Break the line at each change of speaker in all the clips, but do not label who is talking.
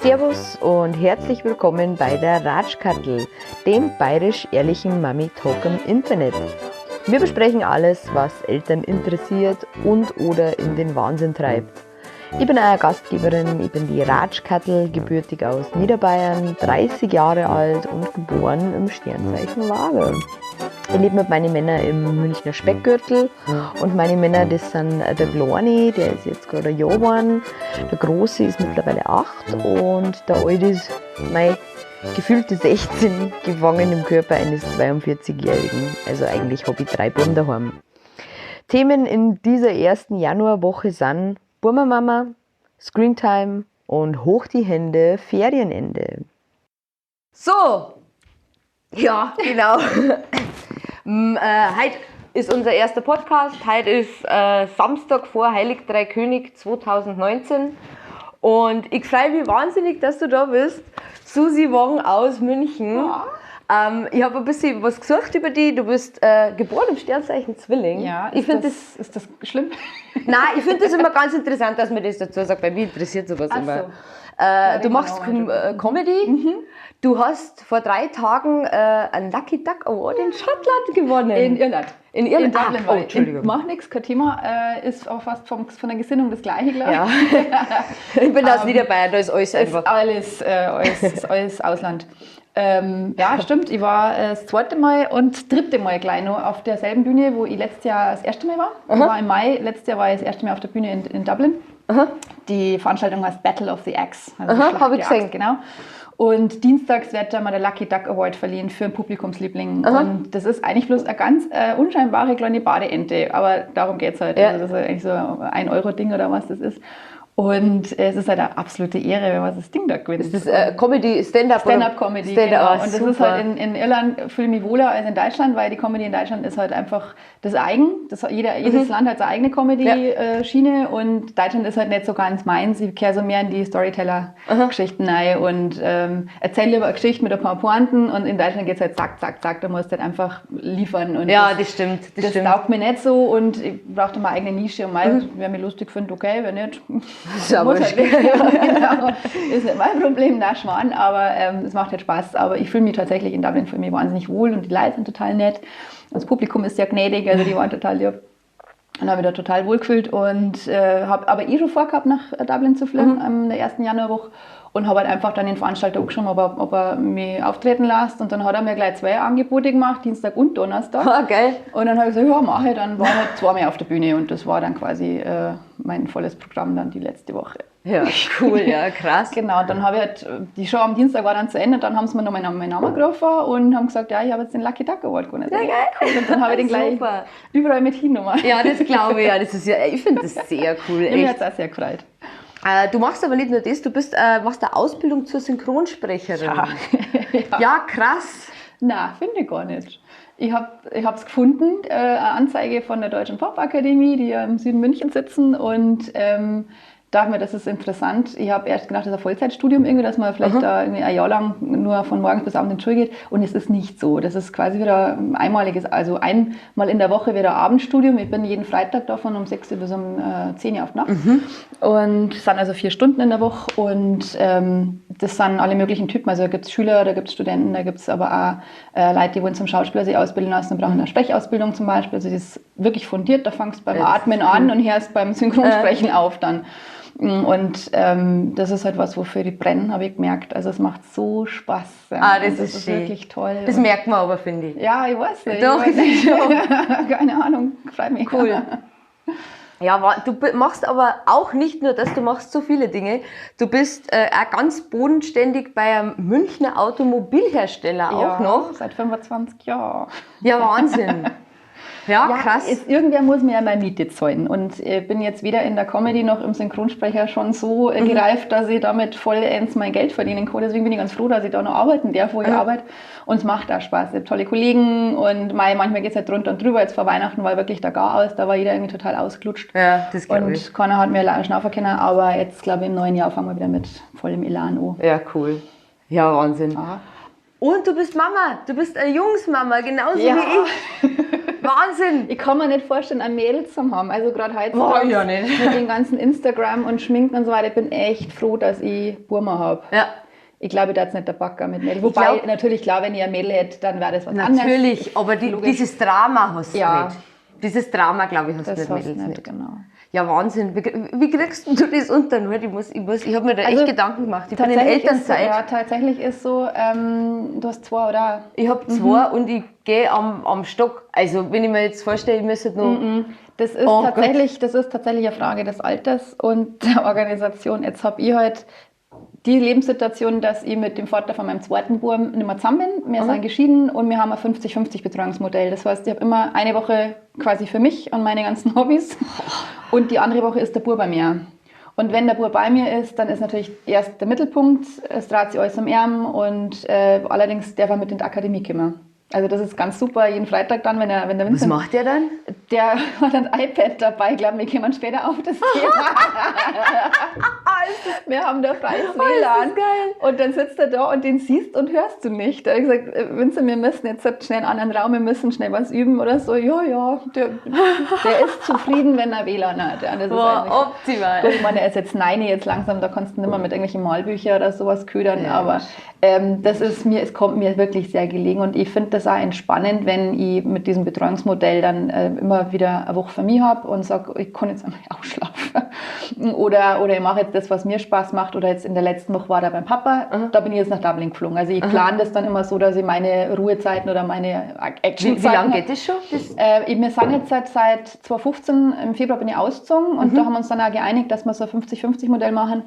Servus und herzlich willkommen bei der Ratschkattel, dem bayerisch-ehrlichen Mami-Talk im Internet. Wir besprechen alles, was Eltern interessiert und oder in den Wahnsinn treibt. Ich bin eure Gastgeberin, ich bin die Ratschkattel, gebürtig aus Niederbayern, 30 Jahre alt und geboren im Sternzeichen Waage. Ich lebe mit meinen Männern im Münchner Speckgürtel und meine Männer, das sind der Kleine, der ist jetzt gerade ein Jahr geworden, der Große ist mittlerweile 8 und der Alte ist gefühlte 16, gefangen im Körper eines 42-Jährigen. Also eigentlich habe ich 3 Buben daheim. Themen in dieser ersten Januarwoche sind Burma-Mama, Screentime und hoch die Hände, Ferienende. So, ja, genau. Heute ist unser erster Podcast. Heute ist Samstag vor Heilig Drei König 2019. Und ich freue mich wahnsinnig, dass du da bist. Susi Wong aus München. Ja. Ich habe ein bisschen was gesucht über dich. Du bist geboren im Sternzeichen Zwilling.
Ja, ist das schlimm?
Nein, ich finde das immer ganz interessant, dass man das dazu sagt, weil mich interessiert sowas immer. Du machst Comedy. Mhm. Du hast vor 3 Tagen einen Lucky Duck Award in Schottland gewonnen.
In Irland.
In Irland?
In Dublin.
Entschuldigung.
Macht nichts, kein Thema. Ist auch fast von der Gesinnung das Gleiche, glaube ich.
Ja. Ich bin aus Niederbayern, da ist alles einfach.
Ist alles Ausland. Ja, stimmt. Ich war das 2. Mal und 3. Mal gleich noch auf derselben Bühne, wo ich letztes Jahr das 1. Mal war. War im Mai. Letztes Jahr war ich das 1. Mal auf der Bühne in Dublin. Aha. Die Veranstaltung heißt Battle of the Axe. Also
habe ich gesehen.
Genau. Und dienstags wird da mal der Lucky Duck Award verliehen für einen Publikumsliebling. Aha. Und das ist eigentlich bloß eine ganz unscheinbare kleine Badeente. Aber darum geht es halt. Ja. Also das ist eigentlich so ein 1-Euro-Ding oder was das ist. Und es ist halt eine absolute Ehre, wenn man das Ding da gewinnt.
Das ist Comedy,
Stand-up-Comedy, genau. Und das ist halt in Irland, fühle ich mich wohler als in Deutschland, weil die Comedy in Deutschland ist halt einfach das Eigen. Jedes Land hat seine eigene Comedy-Schiene und Deutschland ist halt nicht so ganz meins. Ich kehre so mehr in die Storyteller-Geschichten rein und erzähle lieber eine Geschichte mit ein paar Pointen und in Deutschland geht es halt zack, zack, zack. Da musst du halt einfach liefern. Und
ja, das stimmt.
Das taugt mir nicht so und ich brauche da meine eigene Nische und wer mich lustig findet, okay, wer nicht.
Das ist aber
halt genau. Ist nicht mein Problem, der Schwan, aber es macht halt Spaß. Aber ich fühle mich tatsächlich in Dublin wahnsinnig wohl und die Leute sind total nett. Das Publikum ist sehr gnädig, also die waren total lieb. Und habe mich da total wohl gefühlt und habe aber schon vorgehabt, nach Dublin zu fliegen in der 1. Januarwoche. Und habe halt einfach dann den Veranstalter angeschaut, ob er mich auftreten lässt. Und dann hat er mir gleich 2 Angebote gemacht, Dienstag und Donnerstag.
Ah, geil.
Und dann habe ich gesagt, ja, mache ich. Dann war halt 2 Mal auf der Bühne und das war dann quasi mein volles Programm dann die letzte Woche.
Ja, cool, ja, krass.
Genau, dann habe ich halt, die Show am Dienstag war dann zu Ende, dann haben sie mir noch meinen Namen gerufen und haben gesagt, ja, ich habe jetzt den Lucky Duck Award gewonnen.
Ja, geil.
Cool. Und dann habe ich den gleich überall mit hingenommen.
Ja, das glaube ich, ja. Das ist ja, ich finde das sehr cool.
Echt. Mir hat es auch sehr gefreut.
Du machst aber nicht nur das, du machst eine Ausbildung zur Synchronsprecherin. Ja, krass.
Nein, finde ich gar nicht. Ich habe es gefunden, eine Anzeige von der Deutschen Popakademie, die ja im Süden München sitzen und dachte mir, das ist interessant. Ich habe erst gedacht, das ist ein Vollzeitstudium irgendwie, dass man vielleicht da irgendwie ein Jahr lang nur von morgens bis abends in die Schule geht. Und es ist nicht so. Das ist quasi wieder einmaliges, also einmal in der Woche wieder Abendstudium. Ich bin jeden Freitag davon um 6 Uhr bis um 10 Uhr auf Nacht. Und es sind also 4 Stunden in der Woche. Und das sind alle möglichen Typen. Also da gibt es Schüler, da gibt es Studenten, da gibt es aber auch Leute, die wollen zum Schauspieler sich ausbilden lassen und brauchen eine Sprechausbildung zum Beispiel. Also das ist wirklich fundiert. Da fängst du beim Atmen an und hörst beim Synchronsprechen auf dann. Und das ist halt was, wofür ich brenne, habe ich gemerkt. Also es macht so Spaß. Ja.
Das ist schön.
Wirklich toll.
Das merkt man aber, finde ich.
Ja, ich weiß nicht.
Doch, ich schon.
Keine Ahnung, freut mich.
Cool. Ja, du machst aber auch nicht nur das, du machst so viele Dinge. Du bist auch ganz bodenständig bei einem Münchner Automobilhersteller auch noch.
Seit 25 Jahren.
Ja, Wahnsinn. Ja, krass.
Irgendwer muss mir ja meine Miete zahlen. Und ich bin jetzt weder in der Comedy noch im Synchronsprecher schon so gereift, dass ich damit vollends mein Geld verdienen kann. Deswegen bin ich ganz froh, dass ich da noch arbeiten darf, wo ich arbeite. Und es macht auch Spaß. Ich habe tolle Kollegen und manchmal geht es halt drunter und drüber. Jetzt vor Weihnachten war wirklich der Gar aus, da war jeder irgendwie total ausgelutscht.
Ja, das glaube ich.
Und keiner hat mir schnaufen können. Aber jetzt, glaube ich, im neuen Jahr fangen wir wieder mit vollem Elan an.
Ja, cool. Ja, Wahnsinn.
Ja.
Und du bist Mama, du bist eine Jungsmama, genauso
Ja.
wie ich. Wahnsinn.
Ich kann mir nicht vorstellen, ein Mädel zu haben. Also gerade heutzutage
ja nicht.
mit den ganzen Instagram und Schminken und so weiter. Ich bin echt froh, dass ich Burma habe.
Ja.
Ich glaube, da ist nicht der Backer mit Mädel. Wobei, natürlich, klar, wenn ich ein Mädel hätte, dann wäre das was anderes.
Natürlich, aber dieses Drama hast du
Ja.
nicht. Dieses Drama, glaube ich, hast du
Das
mit
hast du
Mädels
nicht,
nicht.
genau.
Ja, Wahnsinn. Wie kriegst du das unter? Ich habe mir da echt Gedanken gemacht. Ich bin in
Tatsächlich
Elternzeit.
Ist so, ja, tatsächlich ist so, du hast 2, oder?
Ich habe 2 und ich gehe am Stock. Also, wenn ich mir jetzt vorstelle, ich müsste noch.
Das ist, das ist tatsächlich eine Frage des Alters und der Organisation. Jetzt habe ich halt die Lebenssituation, dass ich mit dem Vater von meinem zweiten Buben nicht mehr zusammen bin. Wir sind geschieden und wir haben ein 50-50 Betreuungsmodell. Das heißt, ich habe immer eine Woche quasi für mich und meine ganzen Hobbys und die andere Woche ist der Bub bei mir. Und wenn der Bub bei mir ist, dann ist natürlich erst der Mittelpunkt, es dreht sich alles um ihn und allerdings darf er mit in die Akademie kommen. Also das ist ganz super, jeden Freitag dann, wenn der Vincent...
Was macht der dann?
Der hat ein iPad dabei, ich glaube, wir kommen später auf das Thema. Wir haben da freies WLAN. Und dann sitzt er da und den siehst und hörst du nicht. Da habe ich gesagt, Vincent, wir müssen jetzt schnell in einen anderen Raum, wir müssen schnell was üben oder so. Ja, der ist zufrieden, wenn er WLAN hat. Ja, das ist
optimal.
Gut, ich meine, er ist jetzt 9, jetzt langsam, da kannst du nicht mehr mit irgendwelchen Malbüchern oder sowas ködern, aber es kommt mir wirklich sehr gelegen und ich finde das auch entspannend, wenn ich mit diesem Betreuungsmodell dann immer wieder eine Woche für mich habe und sage, ich kann jetzt einmal ausschlafen. Oder ich mache jetzt das, was mir Spaß macht. Oder jetzt in der letzten Woche war er beim Papa, da bin ich jetzt nach Dublin geflogen. Also ich plane das dann immer so, dass ich meine Ruhezeiten oder meine Actionzeiten...
Wie lange geht das schon?
Wir sind jetzt seit 2015, im Februar bin ich ausgezogen und da haben wir uns dann auch geeinigt, dass wir so ein 50-50-Modell machen.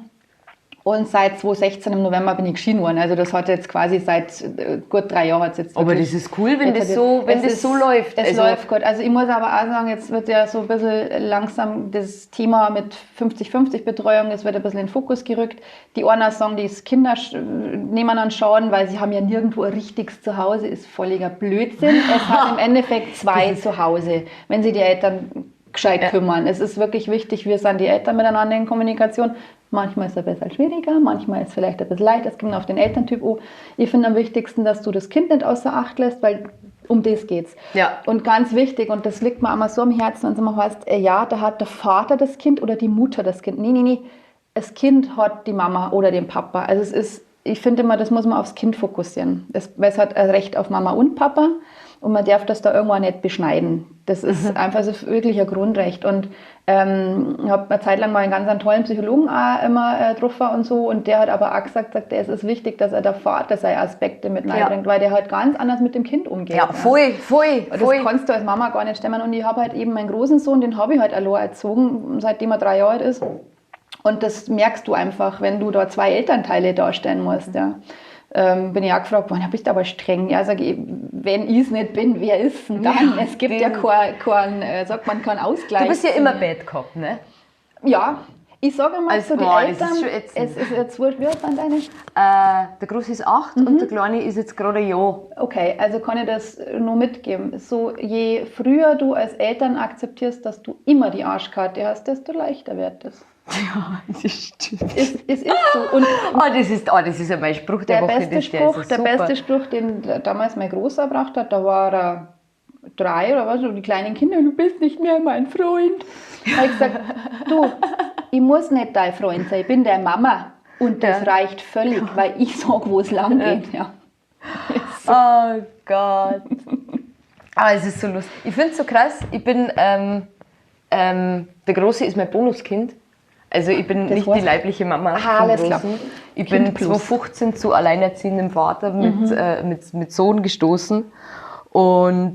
Und seit 2016 im November bin ich geschieden worden. Also das hat jetzt quasi seit gut 3 Jahren jetzt.
Aber das ist cool, wenn das so läuft.
Es läuft gut. Also ich muss aber auch sagen, jetzt wird ja so ein bisschen langsam das Thema mit 50-50 Betreuung, das wird ein bisschen in den Fokus gerückt. Die einen sagen, die Kinder nehmen an schauen, weil sie haben ja nirgendwo ein richtiges Zuhause, ist völliger Blödsinn. Es hat im Endeffekt 2 Zuhause, wenn sie die Eltern gescheit kümmern. Es ist wirklich wichtig, wir sind die Eltern miteinander in Kommunikation. Manchmal ist es ein bisschen schwieriger, manchmal ist es vielleicht ein bisschen leicht. Es kommt auf den Elterntyp an. Ich finde am wichtigsten, dass du das Kind nicht außer Acht lässt, weil um das geht's.
Ja.
Und ganz wichtig, und das liegt mir immer so am Herzen, wenn es immer heißt, ja, da hat der Vater das Kind oder die Mutter das Kind. Nee. Das Kind hat die Mama oder den Papa. Also ich finde immer, das muss man aufs Kind fokussieren. Weil es hat ein Recht auf Mama und Papa. Und man darf das da irgendwann nicht beschneiden. Das ist einfach so wirklich ein Grundrecht. Und ich habe eine Zeit lang mal einen ganz tollen Psychologen auch immer getroffen und so. Und der hat aber auch gesagt, es ist wichtig, dass der Vater seine Aspekte mit reinbringt, weil der halt ganz anders mit dem Kind umgeht.
Ja, voll.
Das kannst du als Mama gar nicht stemmen. Und ich habe halt eben meinen großen Sohn, den habe ich halt allein erzogen, seitdem er 3 Jahre alt ist. Und das merkst du einfach, wenn du da 2 Elternteile darstellen musst, ja. Bin ich auch gefragt worden, bist du aber streng? Ja, sage ich, wenn ich es nicht bin, wer ist denn dann? Es gibt ja keinen Ausgleich.
Du bist ja immer Bad Cop, ne?
Ja, ich sage mal zu den Eltern,
es
ist jetzt wurscht, wie alt sind deine?
Der Große ist 8 und der Kleine ist jetzt gerade ein Jahr.
Okay, also kann ich das nur mitgeben. So, je früher du als Eltern akzeptierst, dass du immer die Arschkarte hast, desto leichter wird das.
Ja, das stimmt.
Es ist so. Und
das ist mein Spruch der Woche.
Der beste Spruch, den damals mein Großer gebracht hat, da war er 3 oder was, und die kleinen Kinder, du bist nicht mehr mein Freund. Da habe ich gesagt, du, ich muss nicht dein Freund sein, ich bin der Mama. Und das reicht völlig, weil ich sage, wo es lang geht. Ja.
So. Oh Gott. Aber es ist so lustig. Ich finde es so krass, ich bin, der Große ist mein Bonuskind. Also ich bin nicht die leibliche Mama vom Großen. Ich bin 2015 zu alleinerziehendem Vater mit Sohn gestoßen. Und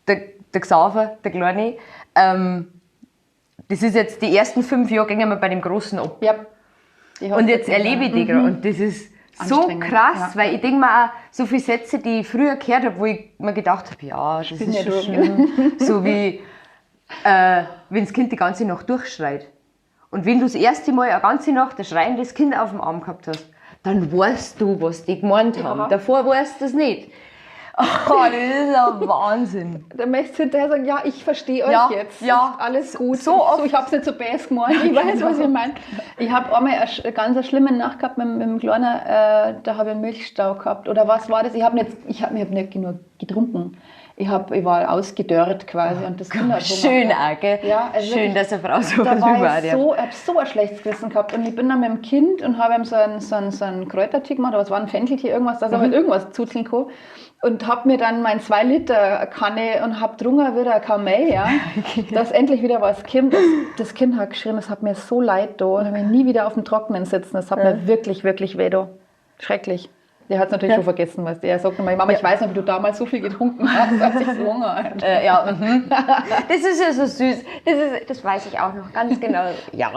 der Xaver, der Kleine, das ist jetzt die ersten 5 Jahre gingen wir bei dem Großen ab.
Ja.
Und jetzt erlebe ich die gerade. Und das ist so krass, weil ich denke mir auch, so viele Sätze, die ich früher gehört habe, wo ich mir gedacht habe, ja, das ist schon schlimm. So wie, wenn das Kind die ganze Nacht durchschreit. Und wenn du das erste Mal eine ganze Nacht ein schreiendes Kind auf dem Arm gehabt hast, dann weißt du, was die gemeint haben. Davor weißt du das nicht. Oh, das ist ein Wahnsinn.
Dann möchtest du hinterher sagen, ja, ich verstehe euch
Ja,
jetzt.
ja.
Ist alles gut.
So oft.
Ich habe es nicht so best gemeint. Ich weiß, was ich meine. Ich habe einmal eine ganz schlimme Nacht gehabt mit dem Kleinen. Da habe ich einen Milchstau gehabt. Oder was war das? Ich hab nicht genug getrunken. Ich war ausgedörrt quasi. Und das Kind hat Hunger.
Schön auch, gell?
Ja, also
schön,
wirklich,
dass eine Frau so
da
was
war
über
ich hab so ein schlechtes Gewissen gehabt. Und ich bin dann mit dem Kind und habe ihm so einen Kräutertee gemacht, aber es war ein Fencheltee, irgendwas, dass er halt irgendwas zuzeln kann. Und habe mir dann mein 2 Liter Kanne und habe drungen wieder ein Kamel, ja, dass endlich wieder was kommt. Das Kind hat geschrien, es hat mir so leid da und habe mich nie wieder auf dem Trockenen sitzen. Das hat mir wirklich, wirklich weh da. Schrecklich. Der hat es natürlich schon vergessen, weißt du. Er sagt immer, Mama, ich weiß noch, wie du damals so viel getrunken hast, als ich so Hunger hatte.
Das ist ja so süß. Das weiß ich auch noch ganz genau. Ja.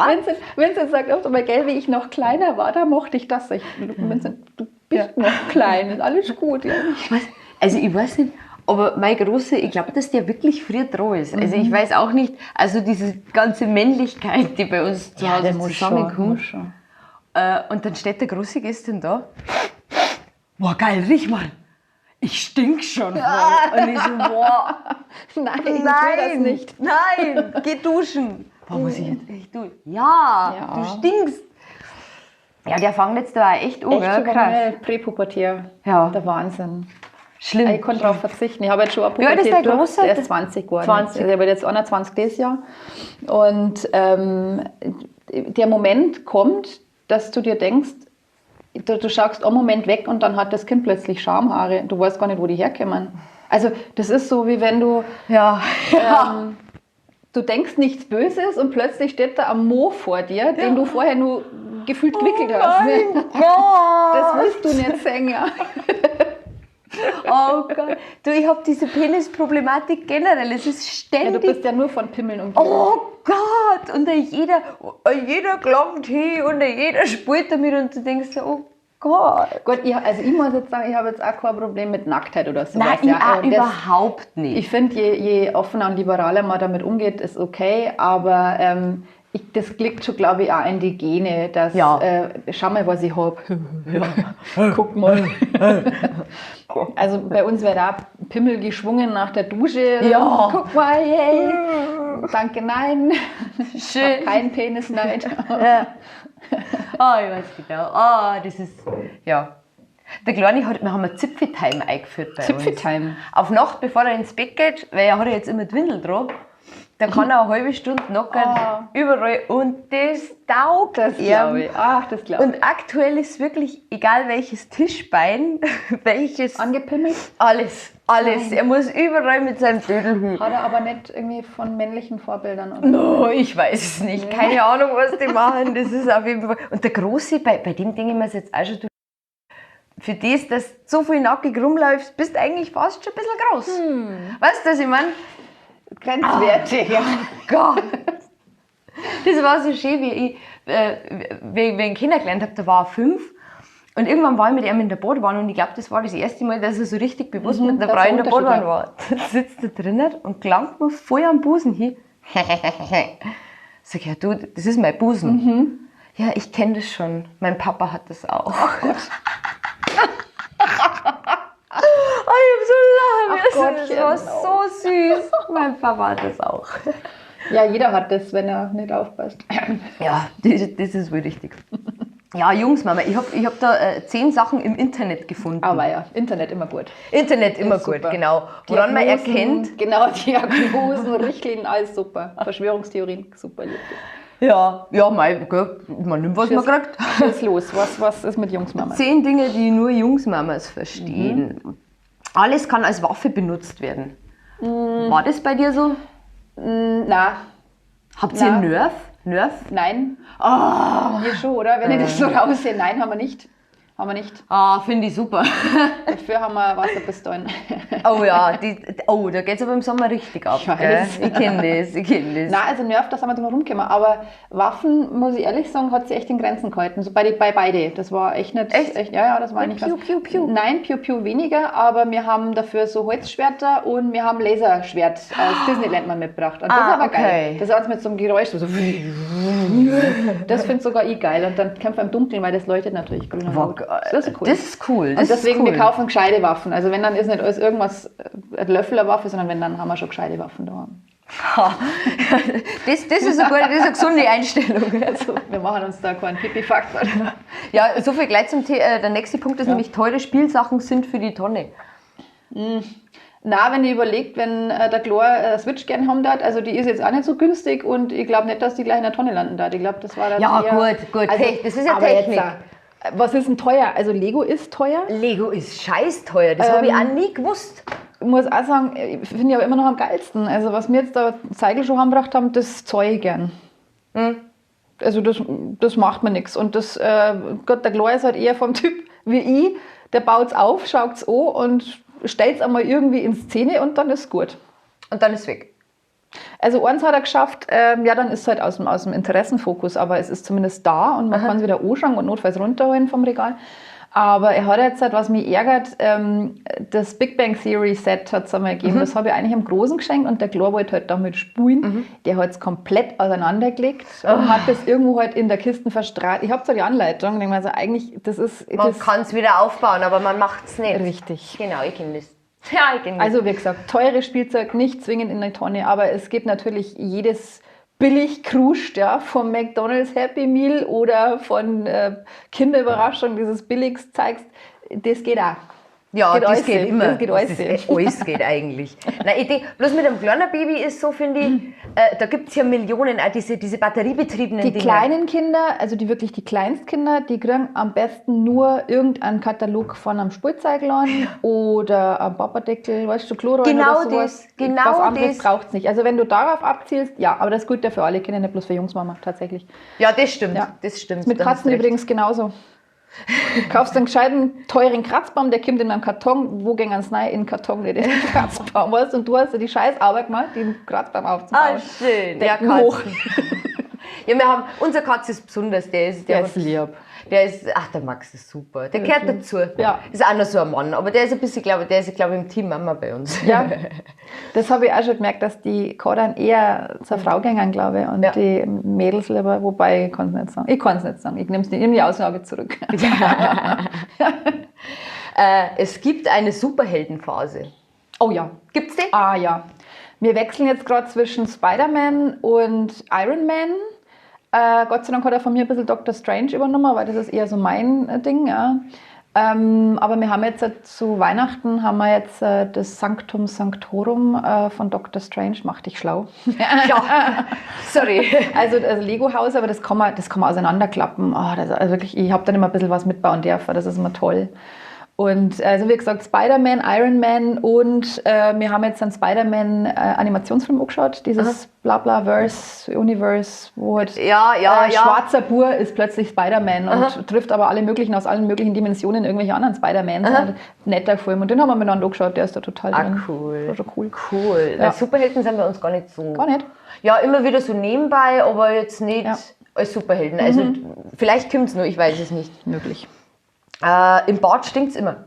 Vincent sagt oft einmal, gell, wie ich noch kleiner war, da mochte ich das. Vincent, du bist noch klein, ist alles gut. Ja.
Was? Also ich weiß nicht, aber mein Großer, ich glaube, dass der wirklich früher dran ist. Also ich weiß auch nicht, also diese ganze Männlichkeit, die bei uns zu Hause zusammenkommt. Und dann steht der Große gestern da. Boah, geil, riech mal. Ich stink schon voll. Und ich so, boah.
Nein, ich will das nicht.
Nein, geh duschen. Boah, muss ich jetzt echt duschen? Ja, du stinkst. Ja, der fängt jetzt da echt an,
Echt
krass.
Präpubertär.
Ja.
Der Wahnsinn.
Schlimm.
Ich konnte darauf verzichten. Ich habe jetzt schon eine
Ja, das ist
Pubertät
der
durch.
Große.
Der ist 20 geworden.
20.
Also, er wird jetzt 21 dieses Jahr. Und der Moment kommt, dass du dir denkst, du schaust einen Moment weg und dann hat das Kind plötzlich Schamhaare. Du weißt gar nicht, wo die herkommen. Also das ist so, wie wenn du... du denkst nichts Böses und plötzlich steht da ein Mo vor dir, den du vorher nur gefühlt gewickelt hast.
Mein Gott.
Das willst du nicht sehen, ja.
Oh Gott. Du, ich habe diese Penisproblematik generell. Es ist
Ja,
ständig...
du bist ja nur von Pimmeln umgeben.
Oh Gott! Und jeder klangt hin und jeder spielt damit und du denkst so, oh Gott.
Gut, ich muss jetzt sagen, ich habe jetzt auch kein Problem mit Nacktheit oder so.
Nein, überhaupt nicht.
Ich finde, je offener und liberaler man damit umgeht, ist okay, aber das liegt schon, glaube ich, auch in die Gene, dass, schau mal, was ich habe. Guck mal. Also bei uns wird auch Pimmel geschwungen nach der Dusche.
Ja.
Guck mal, yay. Danke, nein.
Schön.
Kein Penisneid.
Ja. Oh, ich weiß genau. Oh, das ist, ja. Der Kleine wir haben eine Zipfel-Time eingeführt bei uns.
Zipfel-Time?
Auf Nacht, bevor er ins Bett geht, weil er hat ja jetzt immer die Windel dran, dann kann er eine halbe Stunde nackern, überall. Und das taugt
Das glaube ich. Ach, das glaube ich.
Und aktuell ist wirklich, egal welches Tischbein, welches...
Angepimmelt?
Alles.
Nein.
Er muss überall mit seinem Dödel hin.
Hat er aber nicht irgendwie von männlichen Vorbildern? Oder?
No, ich weiß es nicht. Keine Ahnung, was die machen. Das ist auf jeden Fall... Und der Große, bei dem denke ich mir jetzt auch schon, für das, dass du so viel nackig rumläufst, bist du eigentlich fast schon ein bisschen groß. Weißt du, was ich meine?
Grenzwertig.
Ja. Gott. Das war so schön, wie ich ihn kennengelernt habe, da war er 5. Und irgendwann war ich mit ihm in der Badwanne und ich glaube, das war das erste Mal, dass er so richtig bewusst mit einer Frau in der Badwanne war. Dann sitzt er drinnen und gelangt mir voll am Busen hin. Sag ich, ja du, das ist mein Busen. Ja, ich kenne das schon. Mein Papa hat das auch. Oh Gott. Ich hab so lachen müssen. Das war so süß. Mein Papa hat das auch.
Ja, jeder hat das, wenn er nicht aufpasst.
Ja, das ist wohl richtig. Ja, Jungsmama, ich hab da 10 Sachen im Internet gefunden.
Aber ja, Internet immer gut.
Internet immer gut,
super.
genau. Woran man erkennt.
Genau, Diagnosen, Richtlinien, alles super. Verschwörungstheorien, super.
Ja, man nimmt, was man kriegt.
Was ist los? Was ist mit Jungsmama?
10 Dinge, die nur Jungsmamas verstehen. Alles kann als Waffe benutzt werden. War das bei dir so?
Na.
Habt ihr Nerf?
Nein. Wir schon, oder? Wenn ich das so raussehe. Nein, haben wir nicht.
Finde ich super.
Dafür haben wir Wasserpistolen.
Oh ja, da geht es aber im Sommer richtig ab.
Ich weiß.
Ich kenne das.
Nein, also Nerv, das haben wir drum rumgekommen. Aber Waffen, muss ich ehrlich sagen, hat sie echt in Grenzen gehalten. So bei beide. Das war echt nicht...
Echt?
Ja, das war eigentlich
Piu, piu, piu.
Nein, Piu weniger. Aber wir haben dafür so Holzschwerter und wir haben Laserschwert aus Disneyland mal mitgebracht. Und das ist aber geil. Das hat mit so einem Geräusch so... Das finde sogar ich geil. Und dann kämpfen wir im Dunkeln, weil das leuchtet natürlich grün und rot. Das ist cool.
Das ist cool.
Und deswegen, wir kaufen gescheite Waffen. Also wenn, dann ist nicht alles irgendwas, ein Löffel eine Waffe, sondern wenn, dann haben wir schon gescheite Waffen da.
Das ist eine gesunde Einstellung.
Also, wir machen uns da keinen Pipi-Faktor.
Ja, so viel gleich zum Thema. Der nächste Punkt ist nämlich, teure Spielsachen sind für die Tonne.
Na, wenn ihr überlegt, wenn der Chlor Switch gern haben darf, also die ist jetzt auch nicht so günstig und ich glaube nicht, dass die gleich in der Tonne landen darf. Ich glaube, das war dann
Ja,
eher,
gut.
Also,
Das ist ja
aber
Technik.
Jetzt, was ist denn teuer? Also Lego ist teuer.
Lego ist scheiß teuer. Das habe ich auch nie gewusst.
Ich muss auch sagen, ich finde ja immer noch am geilsten. Also was wir jetzt da Zeigelschuhe angebracht haben, das zeige ich gern. Also das macht mir nichts. Und das, Gott, der Chlor ist halt eher vom Typ wie ich. Der baut es auf, schaut es an und stellt es einmal irgendwie in Szene und dann ist es gut.
Und dann ist es weg.
Also eins hat er geschafft, ja, dann ist es halt aus dem Interessenfokus, aber es ist zumindest da und man kann es wieder anschauen und notfalls runterholen vom Regal. Aber er hat jetzt halt, was mich ärgert, das Big Bang Theory Set hat es einmal gegeben. Das habe ich eigentlich am Großen geschenkt und der Chlor wollte halt damit spulen. Der hat es komplett auseinandergelegt und hat das irgendwo halt in der Kiste verstrahlt. Ich habe zwar die Anleitung, ich denke also eigentlich, das ist...
Man kann es wieder aufbauen, aber man macht es nicht.
Richtig.
Genau, ich kenne das. Ja, ich kenne das.
Also wie gesagt, teures Spielzeug nicht zwingend in eine Tonne, aber es gibt natürlich jedes billig kruscht, ja, vom McDonald's Happy Meal oder von Kinderüberraschung, dieses billigst zeigst, das geht auch.
Ja, das geht immer.
Das geht alles.
Alles geht eigentlich. Nein, ich denke, bloß mit einem kleinen Baby ist so, finde ich, da gibt es ja Millionen, auch diese batteriebetriebenen
Die
Dinge.
kleinen Kinder, also die wirklich die Kleinstkinder, die kriegen am besten nur irgendeinen Katalog von einem Spielzeugladen oder einem Papadeckel, weißt du, Chlorollen
Genau
oder sowas.
das, genau
Was anderes
das.
braucht es nicht. Also wenn du darauf abzielst, ja, aber das gilt ja für alle Kinder, nicht bloß für Jungsmama tatsächlich.
Ja, das stimmt.
Ja.
Das stimmt.
Mit
da hast
Katzen
du recht.
übrigens genauso. Du kaufst einen gescheiten, teuren Kratzbaum, der kommt in einen Karton. Wo gehen ans rein? In den Karton, der den Kratzbaum hast. Und du hast ja die Scheißarbeit gemacht, den Kratzbaum aufzubauen.
Ah, schön. Ja,
Decken hoch.
Ja, wir haben, unser Katz ist besonders, der ist
lieb.
Der ist, ach, der Max ist super. Der gehört dazu.
Ja.
Ist auch noch so ein Mann, aber der ist ein bisschen, glaube ich, im Team Mama bei uns.
Ja, das habe ich auch schon gemerkt, dass die Kadern eher zur Frau gehen, glaube ich, und die Mädels lieber, wobei ich kann es nicht sagen. Ich kann es nicht sagen, ich nehme die Aussage zurück.
Es gibt eine Superheldenphase.
Oh ja.
Gibt's die?
Ah ja. Wir wechseln jetzt gerade zwischen Spider-Man und Iron Man. Gott sei Dank hat er von mir ein bisschen Doctor Strange übernommen, weil das ist eher so mein Ding. Ja. Aber wir haben jetzt zu Weihnachten das Sanctum Sanctorum von Doctor Strange. Mach dich schlau.
Ja, sorry.
Also das Lego-Haus, aber das kann man auseinanderklappen. Also wirklich, ich habe dann immer ein bisschen was mitbauen dürfen, das ist immer toll. Und also wie gesagt, Spider-Man, Iron Man und wir haben jetzt einen Spider-Man-Animationsfilm angeschaut, dieses Blabla-Verse, Universe, wo halt schwarzer Bur ist plötzlich Spider-Man und trifft aber alle möglichen, aus allen möglichen Dimensionen irgendwelche anderen Spider-Mans. Netter Film und den haben wir miteinander angeschaut, der ist da total drin.
Cool.
War schon cool.
Cool.
Ja.
Superhelden sind bei uns gar nicht so.
Gar nicht?
Ja, immer wieder so nebenbei, aber jetzt nicht als Superhelden. Also vielleicht kommt es nur, ich weiß es nicht.
Möglich.
Im Bad stinkt es immer.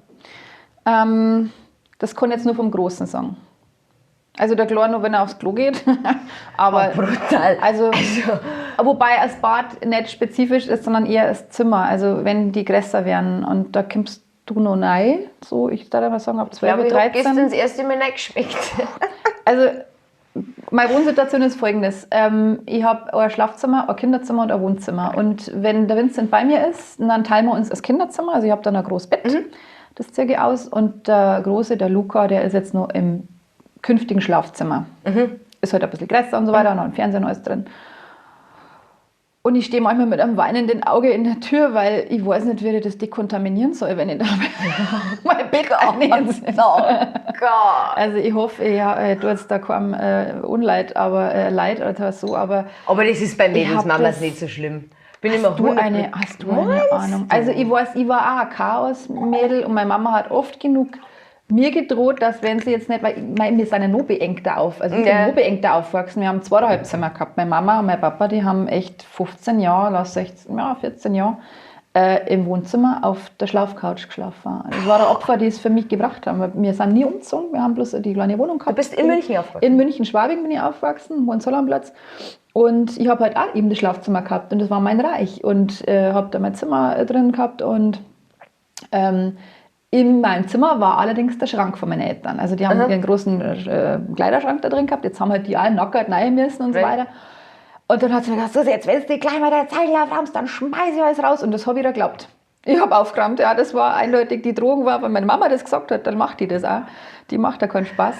Das kann ich jetzt nur vom Großen sagen. Also der Chlor nur, wenn er aufs Klo geht. Aber
brutal.
Also, wobei das Bad nicht spezifisch ist, sondern eher das Zimmer. Also wenn die größer werden und da kommst du noch rein, so ich darf mal sagen, ab 12 Uhr, 13.
Ich habe gestern das erste Mal reingeschmeckt.
Also meine Wohnsituation ist folgendes. Ich habe ein Schlafzimmer, ein Kinderzimmer und ein Wohnzimmer. Und wenn der Vincent bei mir ist, dann teilen wir uns das Kinderzimmer. Also ich habe dann ein großes Bett, das ziehe ich aus. Und der Große, der Luca, der ist jetzt noch im künftigen Schlafzimmer. Ist halt ein bisschen größer und so weiter, noch ein Fernseher und alles drin. Und ich stehe manchmal mit einem weinenden Auge in der Tür, weil ich weiß nicht, wie ich das dekontaminieren soll, wenn ich da mein Bett einnehme. Also ich hoffe, ich tue jetzt da keinem Unleid, aber Leid oder so. Aber
das ist bei Mädelsmamas nicht so schlimm. Hast du eine
Ahnung? Also ich weiß, ich war auch ein Chaos-Mädel und meine Mama hat oft genug mir gedroht, dass wenn sie jetzt nicht, weil wir sind ja noch beengter also ich bin noch beengter aufgewachsen. Wir haben 2,5 Zimmer gehabt. Meine Mama und mein Papa, die haben echt 15 Jahre, 14 Jahre im Wohnzimmer auf der Schlafcouch geschlafen. Das war der Opfer, die es für mich gebracht haben. Wir sind nie umgezogen, wir haben bloß die kleine Wohnung gehabt.
Du bist in München aufgewachsen?
In München-Schwabing bin ich aufgewachsen, Hohenzollernplatz. Und ich habe halt auch eben das Schlafzimmer gehabt und das war mein Reich. Und habe da mein Zimmer drin gehabt und In meinem Zimmer war allerdings der Schrank von meinen Eltern. Also die haben einen großen Kleiderschrank da drin gehabt. Jetzt haben halt die alle nackert rein müssen und so weiter. Und dann hat sie mir gesagt, so, jetzt wenn du gleich mal deine Zeichen aufräumst, dann schmeiß ich alles raus. Und das habe ich da geglaubt. Ich habe aufgeräumt, ja, das war eindeutig die Drohung, weil meine Mama das gesagt hat, dann macht die das auch. Die macht da keinen Spaß.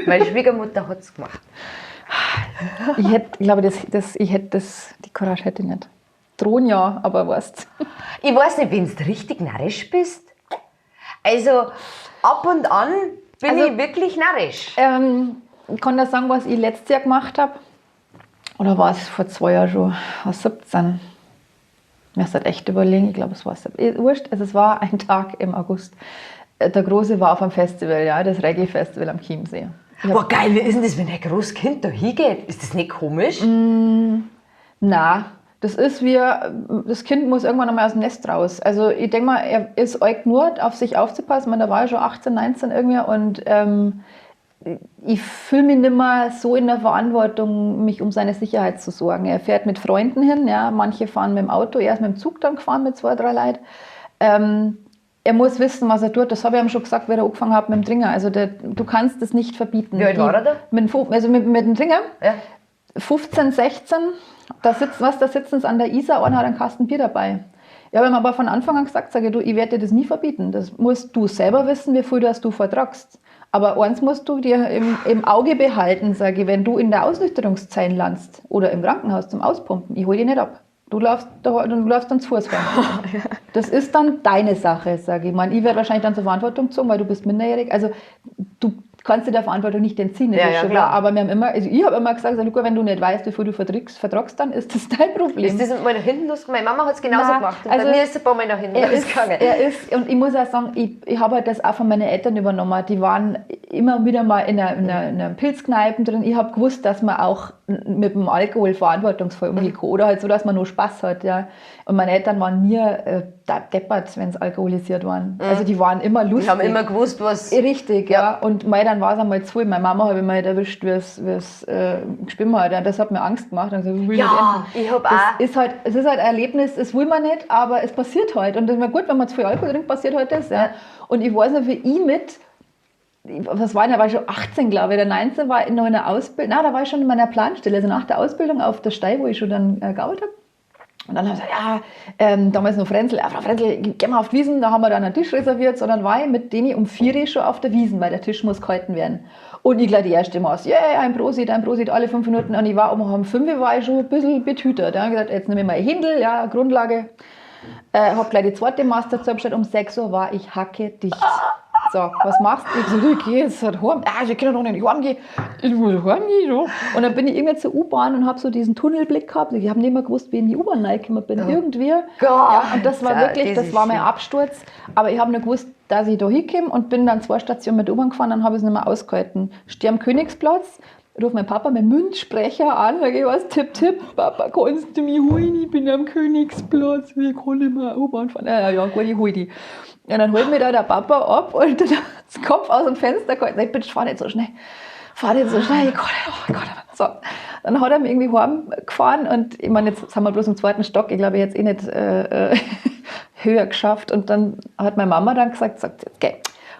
Meine Schwiegermutter hat es gemacht.
Ich glaube, die Courage hätte ich nicht. Drohen ja, aber weißt.
Ich weiß nicht, wenn du richtig narrisch bist. Also ab und an bin ich wirklich narrisch.
Ich kann dir sagen, was ich letztes Jahr gemacht habe. Oder war es vor 2 Jahren schon? War 17. Ich muss halt echt überlegen, ich glaube, es war wurscht. Also es war ein Tag im August. Der Große war auf einem Festival, ja, das Reggae-Festival am Chiemsee.
Boah, geil, wie ist denn das, wenn ein großes Kind da hingeht? Ist das nicht komisch?
Na, das ist wie, das Kind muss irgendwann einmal aus dem Nest raus. Also ich denke mal, er ist euch nur auf sich aufzupassen. Ich meine, da war er schon 18, 19 irgendwie und ich fühle mich nicht mehr so in der Verantwortung, mich um seine Sicherheit zu sorgen. Er fährt mit Freunden hin, ja, manche fahren mit dem Auto, er ist mit dem Zug dann gefahren mit 2, 3 Leuten. Er muss wissen, was er tut. Das habe ich ihm schon gesagt, wie er angefangen hat mit dem Dringer. Also du kannst das nicht verbieten.
Wie alt war er da?
Mit dem Dringer? Ja. 15, 16. Da sitzen sie an der Isar, einer hat einen Kasten Bier dabei. Ich habe ihm aber von Anfang an gesagt, sage ich, ich werde dir das nie verbieten. Das musst du selber wissen, wie viel du vertragst. Aber eins musst du dir im Auge behalten, sage ich, wenn du in der Ausnüchterungszeit landest oder im Krankenhaus zum Auspumpen, ich hole dich nicht ab. Du läufst dann zu Fuß fahren. Das ist dann deine Sache, sage ich. Ich werde wahrscheinlich dann zur Verantwortung gezogen, weil du bist minderjährig. Also du kannst dir der Verantwortung nicht entziehen, das ist schon klar. Aber ich habe immer gesagt, Luca, wenn du nicht weißt, wie viel du vertragst, dann ist das dein Problem.
Ist das mal nach hinten losgegangen? Meine Mama hat es genauso gemacht. Und also bei mir ist es ein paar Mal nach hinten losgegangen.
Und ich muss auch sagen, ich habe halt das auch von meinen Eltern übernommen. Die waren immer wieder mal in einer Pilzkneipe drin. Ich habe gewusst, dass man auch mit dem Alkohol verantwortungsvoll umgehen kann. Oder halt so, dass man nur Spaß hat. Ja. Und meine Eltern waren nie deppert, wenn sie alkoholisiert waren. Also die waren immer lustig.
Die haben immer gewusst, was...
Richtig, ja. Und dann war es einmal zu. Meine Mama habe ich mal erwischt, wie es geschwimmt hat. Ja, das hat mir Angst gemacht. Und gesagt,
ich habe auch...
Es ist halt ein Erlebnis, das will man nicht, aber es passiert halt. Und das ist gut, wenn man zu viel Alkohol trinkt, passiert halt das. Ja. Und ich weiß noch, wie da war ich schon 18, glaube ich. Der 19 war noch in der Ausbildung. Da war ich schon in meiner Planstelle, also nach der Ausbildung auf der Stei, wo ich schon dann gearbeitet habe. Und dann haben sie gesagt, damals noch Frenzel, Frau Frenzel, gehen wir auf die Wiesn, da haben wir dann einen Tisch reserviert. So, dann war ich mit denen um 4 Uhr schon auf der Wiesn, weil der Tisch muss gehalten werden. Und ich gleich die erste Maß, ein Prosit, alle 5 Minuten. Und ich war um 5 Uhr war ich schon ein bisschen betütert. Dann habe ich gesagt, jetzt nehme ich mal ein Händel, ja, Grundlage. Habe gleich die zweite Maß dazu bestellt. Um 6 Uhr war ich hackedicht. So, was machst du? Ich so, ich gehe jetzt halt heim. Ich kann doch nicht heimgehen. Ich muss heimgehen. So. Und dann bin ich irgendwie zur U-Bahn und habe so diesen Tunnelblick gehabt. Ich habe nicht mehr gewusst, wie in die U-Bahn reingekommen bin. Irgendwie. Ja, und das war wirklich, das war mein Absturz. Aber ich habe nur gewusst, dass ich da hinkomme und bin dann 2 Stationen mit der U-Bahn gefahren. Dann habe ich es nicht mehr ausgehalten. Stehe am Königsplatz, rufe meinen Papa mit Münzsprecher an, sage ich was, tipp, Papa, kannst du mich holen? Ich bin am Königsplatz, wie kann ich mal U-Bahn fahren? Ja, gut, ich hole dich. Und dann holt mir da der Papa ab und dann das Kopf aus dem Fenster gehalten. Ich bitte, fahr nicht so schnell. So. Dann hat er mich irgendwie heimgefahren und ich meine, jetzt sind wir bloß im 2. Stock. Ich glaube, ich hätte es nicht höher geschafft. Und dann hat meine Mama dann gesagt, jetzt geh,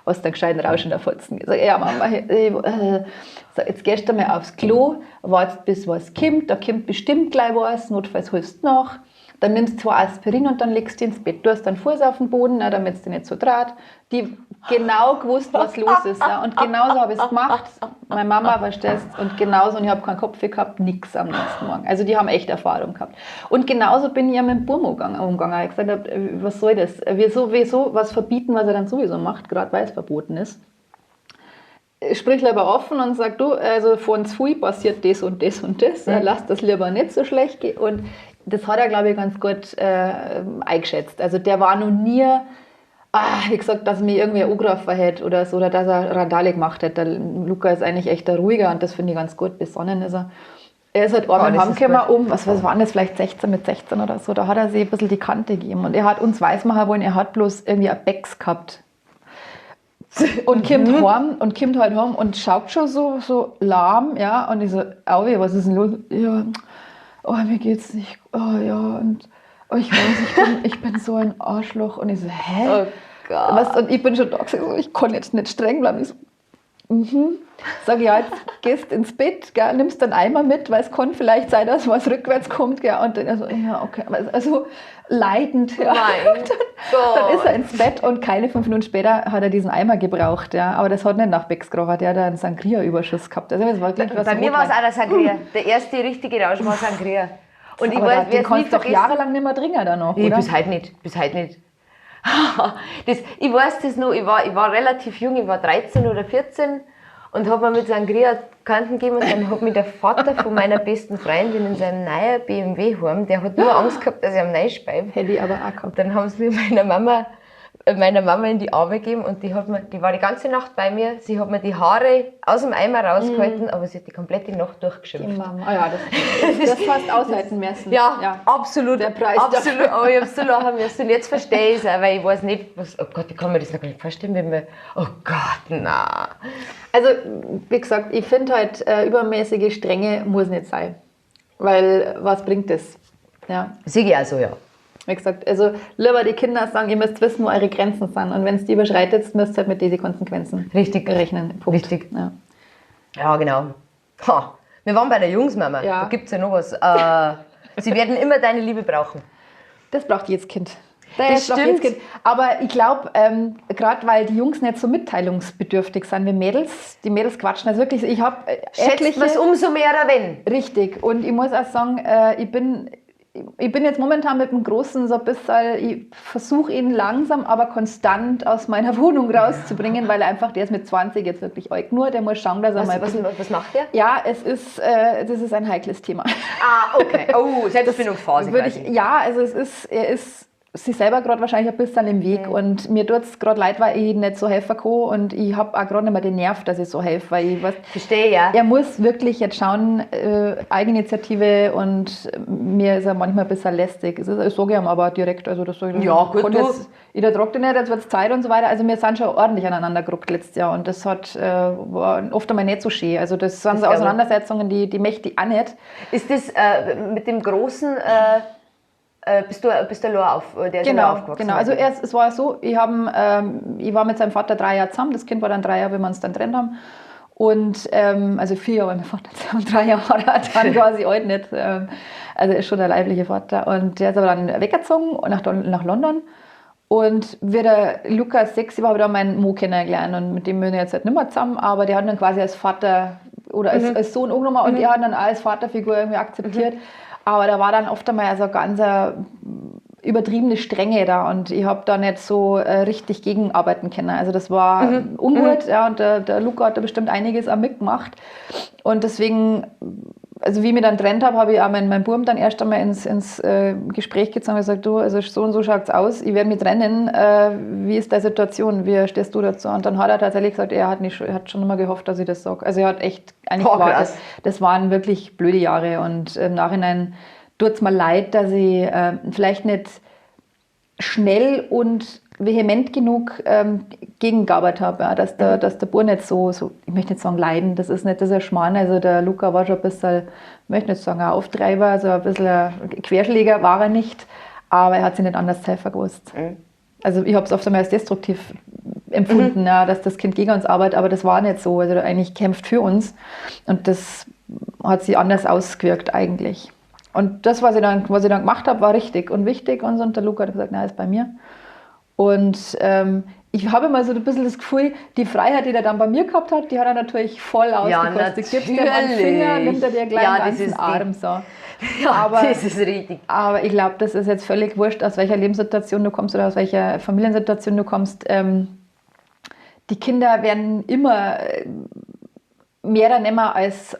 hast du einen gescheiten Rausch in der Fotzen. Ich sage, ja Mama, jetzt gehst du mal aufs Klo, wartest bis was kommt, da kommt bestimmt gleich was, notfalls holst du nach. Dann nimmst du 2 Aspirin und dann legst du ins Bett. Du hast dann Fuß auf den Boden, damit es dir nicht so draht. Die genau gewusst, was los ist. Ja. Und genauso habe ich es gemacht. Meine Mama verstehst und genauso. Und ich habe keinen Kopf gehabt, nichts am nächsten Morgen. Also die haben echt Erfahrung gehabt. Und genauso bin ich ja mit dem Burm umgegangen. Ich gesagt habe, was soll das? Wieso was verbieten, was er dann sowieso macht, gerade weil es verboten ist. Sprich lieber offen und sag, du, also von Zui passiert das und das und das. Lass das lieber nicht so schlecht gehen. Und das hat er, glaube ich, ganz gut eingeschätzt. Also der war noch nie, wie gesagt, dass er mich irgendwie angegriffen hätte oder so, oder dass er Randale gemacht hätte. Der Luca ist eigentlich echt ein ruhiger und das finde ich ganz gut, besonnen ist er. Er ist halt einmal heimgekommen was waren das, vielleicht 16 mit 16 oder so, da hat er sich ein bisschen die Kante gegeben. Und er hat uns weismachen wollen, er hat bloß irgendwie ein Becks gehabt. Und kommt halt heim und schaut schon so lahm, ja, und ich so, Auwe, was ist denn los? Ja, mir geht's nicht, ja, und ich bin so ein Arschloch. Und ich so, hä?
Oh Gott.
Und ich bin schon da gesagt, so, ich kann jetzt nicht streng bleiben. Ich so, Sag ich, ja, jetzt gehst ins Bett, gell, nimmst dann Eimer mit, weil es kann vielleicht sein, dass was rückwärts kommt. Gell, und dann also, ja, okay. Also leidend. Ja. Dann ist er ins Bett und keine 5 Minuten später hat er diesen Eimer gebraucht. Ja. Aber das hat nicht nach Becks gerochen, der hat einen Sangria-Überschuss gehabt. Also, das war
bei mir war es auch der Sangria. Der erste richtige Rausch war Sangria. Und ich weiß,
den kannst du doch jahrelang nicht mehr trinken danach,
nee,
oder?
bis heute nicht. Ich weiß das noch, ich war relativ jung, ich war 13 oder 14 und habe mir mit Sangria Kanten gegeben und dann hat mich der Vater von meiner besten Freundin in seinem neuen BMW heim, der hat nur Angst gehabt, dass ich am reinspeibe.
Hätte ich aber auch gehabt.
Dann haben sie mir meiner Mama in die Arme gegeben und die war die ganze Nacht bei mir. Sie hat mir die Haare aus dem Eimer rausgehalten, aber sie hat die komplette Nacht durchgeschimpft.
Die Mama. Ah ja, das fast aushalten müssen.
Ja, absolut.
Der Preis
absolut.
dafür.
Aber ich habe so lachen müssen und jetzt verstehe ich es auch, weil ich weiß nicht, was, oh Gott, ich kann mir das noch gar nicht vorstellen, wenn wir, oh Gott, na.
Also, wie gesagt, ich finde halt, übermäßige Strenge muss nicht sein. Weil, was bringt das? Ja.
Sehe ich auch so, ja.
Wie gesagt, also lieber die Kinder sagen, ihr müsst wissen, wo eure Grenzen sind. Und wenn es die überschreitet, müsst ihr halt mit diesen Konsequenzen rechnen. Punkt.
Richtig. Ja, genau. Ha. Wir waren bei der Jungsmama.
Ja.
Da gibt es ja noch was. Sie werden immer deine Liebe brauchen.
Das braucht jedes Kind.
Das stimmt.
Aber ich glaube, gerade weil die Jungs nicht so mitteilungsbedürftig sind wie Mädels, die Mädels quatschen. Also wirklich, ich habe
schätzt man es umso mehr, wenn.
Richtig. Und ich muss auch sagen, ich bin jetzt momentan mit dem Großen so ein bisschen, ich versuche ihn langsam, aber konstant aus meiner Wohnung rauszubringen, weil der ist mit 20 jetzt wirklich alt nur, der muss schauen, dass er
was macht der?
Ja, das ist ein heikles Thema.
Ah, okay. Oh, Selbstfindungsphase quasi.
Ja, also er ist sich selber gerade wahrscheinlich ein bisschen im Weg und mir tut es gerade leid, weil ich nicht so helfen kann und ich habe auch gerade nicht mehr den Nerv, dass ich so helfe, weil ich weiß,
verstehe, ja.
Er muss wirklich jetzt schauen, Eigeninitiative und mir ist er manchmal ein bisschen lästig. Ich sage ihm aber direkt, also das sage ich.
Ja, gut,
ich trage nicht, jetzt wird es Zeit und so weiter. Also wir sind schon ordentlich aneinander gerückt letztes Jahr und das war oft einmal nicht so schön. Also das sind so Auseinandersetzungen, die möchte ich auch nicht.
Ist das mit dem Großen... bist du der ist aufgewachsen?
Genau. Also es war so, ich war mit seinem Vater 3 Jahre zusammen, das Kind war dann 3 Jahre, wenn wir uns dann getrennt haben. Und also 4 Jahre, weil mein Vater zusammen 3 Jahre war dann quasi alt nicht. Also er ist schon der leibliche Vater. Und der ist aber dann weggezogen nach London. Und wie der Lukas 6 war, habe ich dann meinen Mo kennengelernt und mit dem bin ich jetzt halt nicht mehr zusammen, aber der hat dann quasi als Vater oder als Sohn angenommen und er hat dann auch als Vaterfigur irgendwie akzeptiert. Aber da war dann oft einmal also ganz übertriebene Strenge da und ich habe da nicht so richtig gegenarbeiten können. Also das war ungut, ja, und der Luca hat da bestimmt einiges auch mitgemacht. Und deswegen, also wie ich mich dann getrennt habe ich auch meinen Buben dann erst einmal ins Gespräch gezogen und gesagt, du, also so und so schaut es aus, ich werde mich trennen, wie ist deine Situation, wie stehst du dazu? Und dann hat er tatsächlich gesagt, er hat schon immer gehofft, dass ich das sage. Also er hat echt eigentlich gewartet. Das waren wirklich blöde Jahre und im Nachhinein tut es mir leid, dass ich vielleicht nicht schnell und vehement genug gegengearbeitet habe, ja, dass der Bub nicht so, ich möchte nicht sagen leiden, das ist nicht dieser Schmarrn, also der Luca war schon ein bisschen, ich möchte nicht sagen ein Auftreiber, also ein bisschen ein Querschläger war er nicht, aber er hat sich nicht anders zu helfen gewusst. Also ich habe es oft einmal als destruktiv empfunden, ja, dass das Kind gegen uns arbeitet, aber das war nicht so, also eigentlich kämpft für uns und das hat sich anders ausgewirkt eigentlich. Und das, was ich dann gemacht habe, war richtig und wichtig und so. Und der Luca hat gesagt, nein, ist bei mir. Und ich habe immer so ein bisschen das Gefühl, die Freiheit, die er dann bei mir gehabt hat, die hat er natürlich voll ausgekostet. Gibst dir mal einen Finger, nimmt er dir gleich den ganzen Arm. So.
Ja, aber, das ist richtig.
Aber ich glaube, das ist jetzt völlig wurscht, aus welcher Lebenssituation du kommst oder aus welcher Familiensituation du kommst. Die Kinder werden immer... mehr dann immer als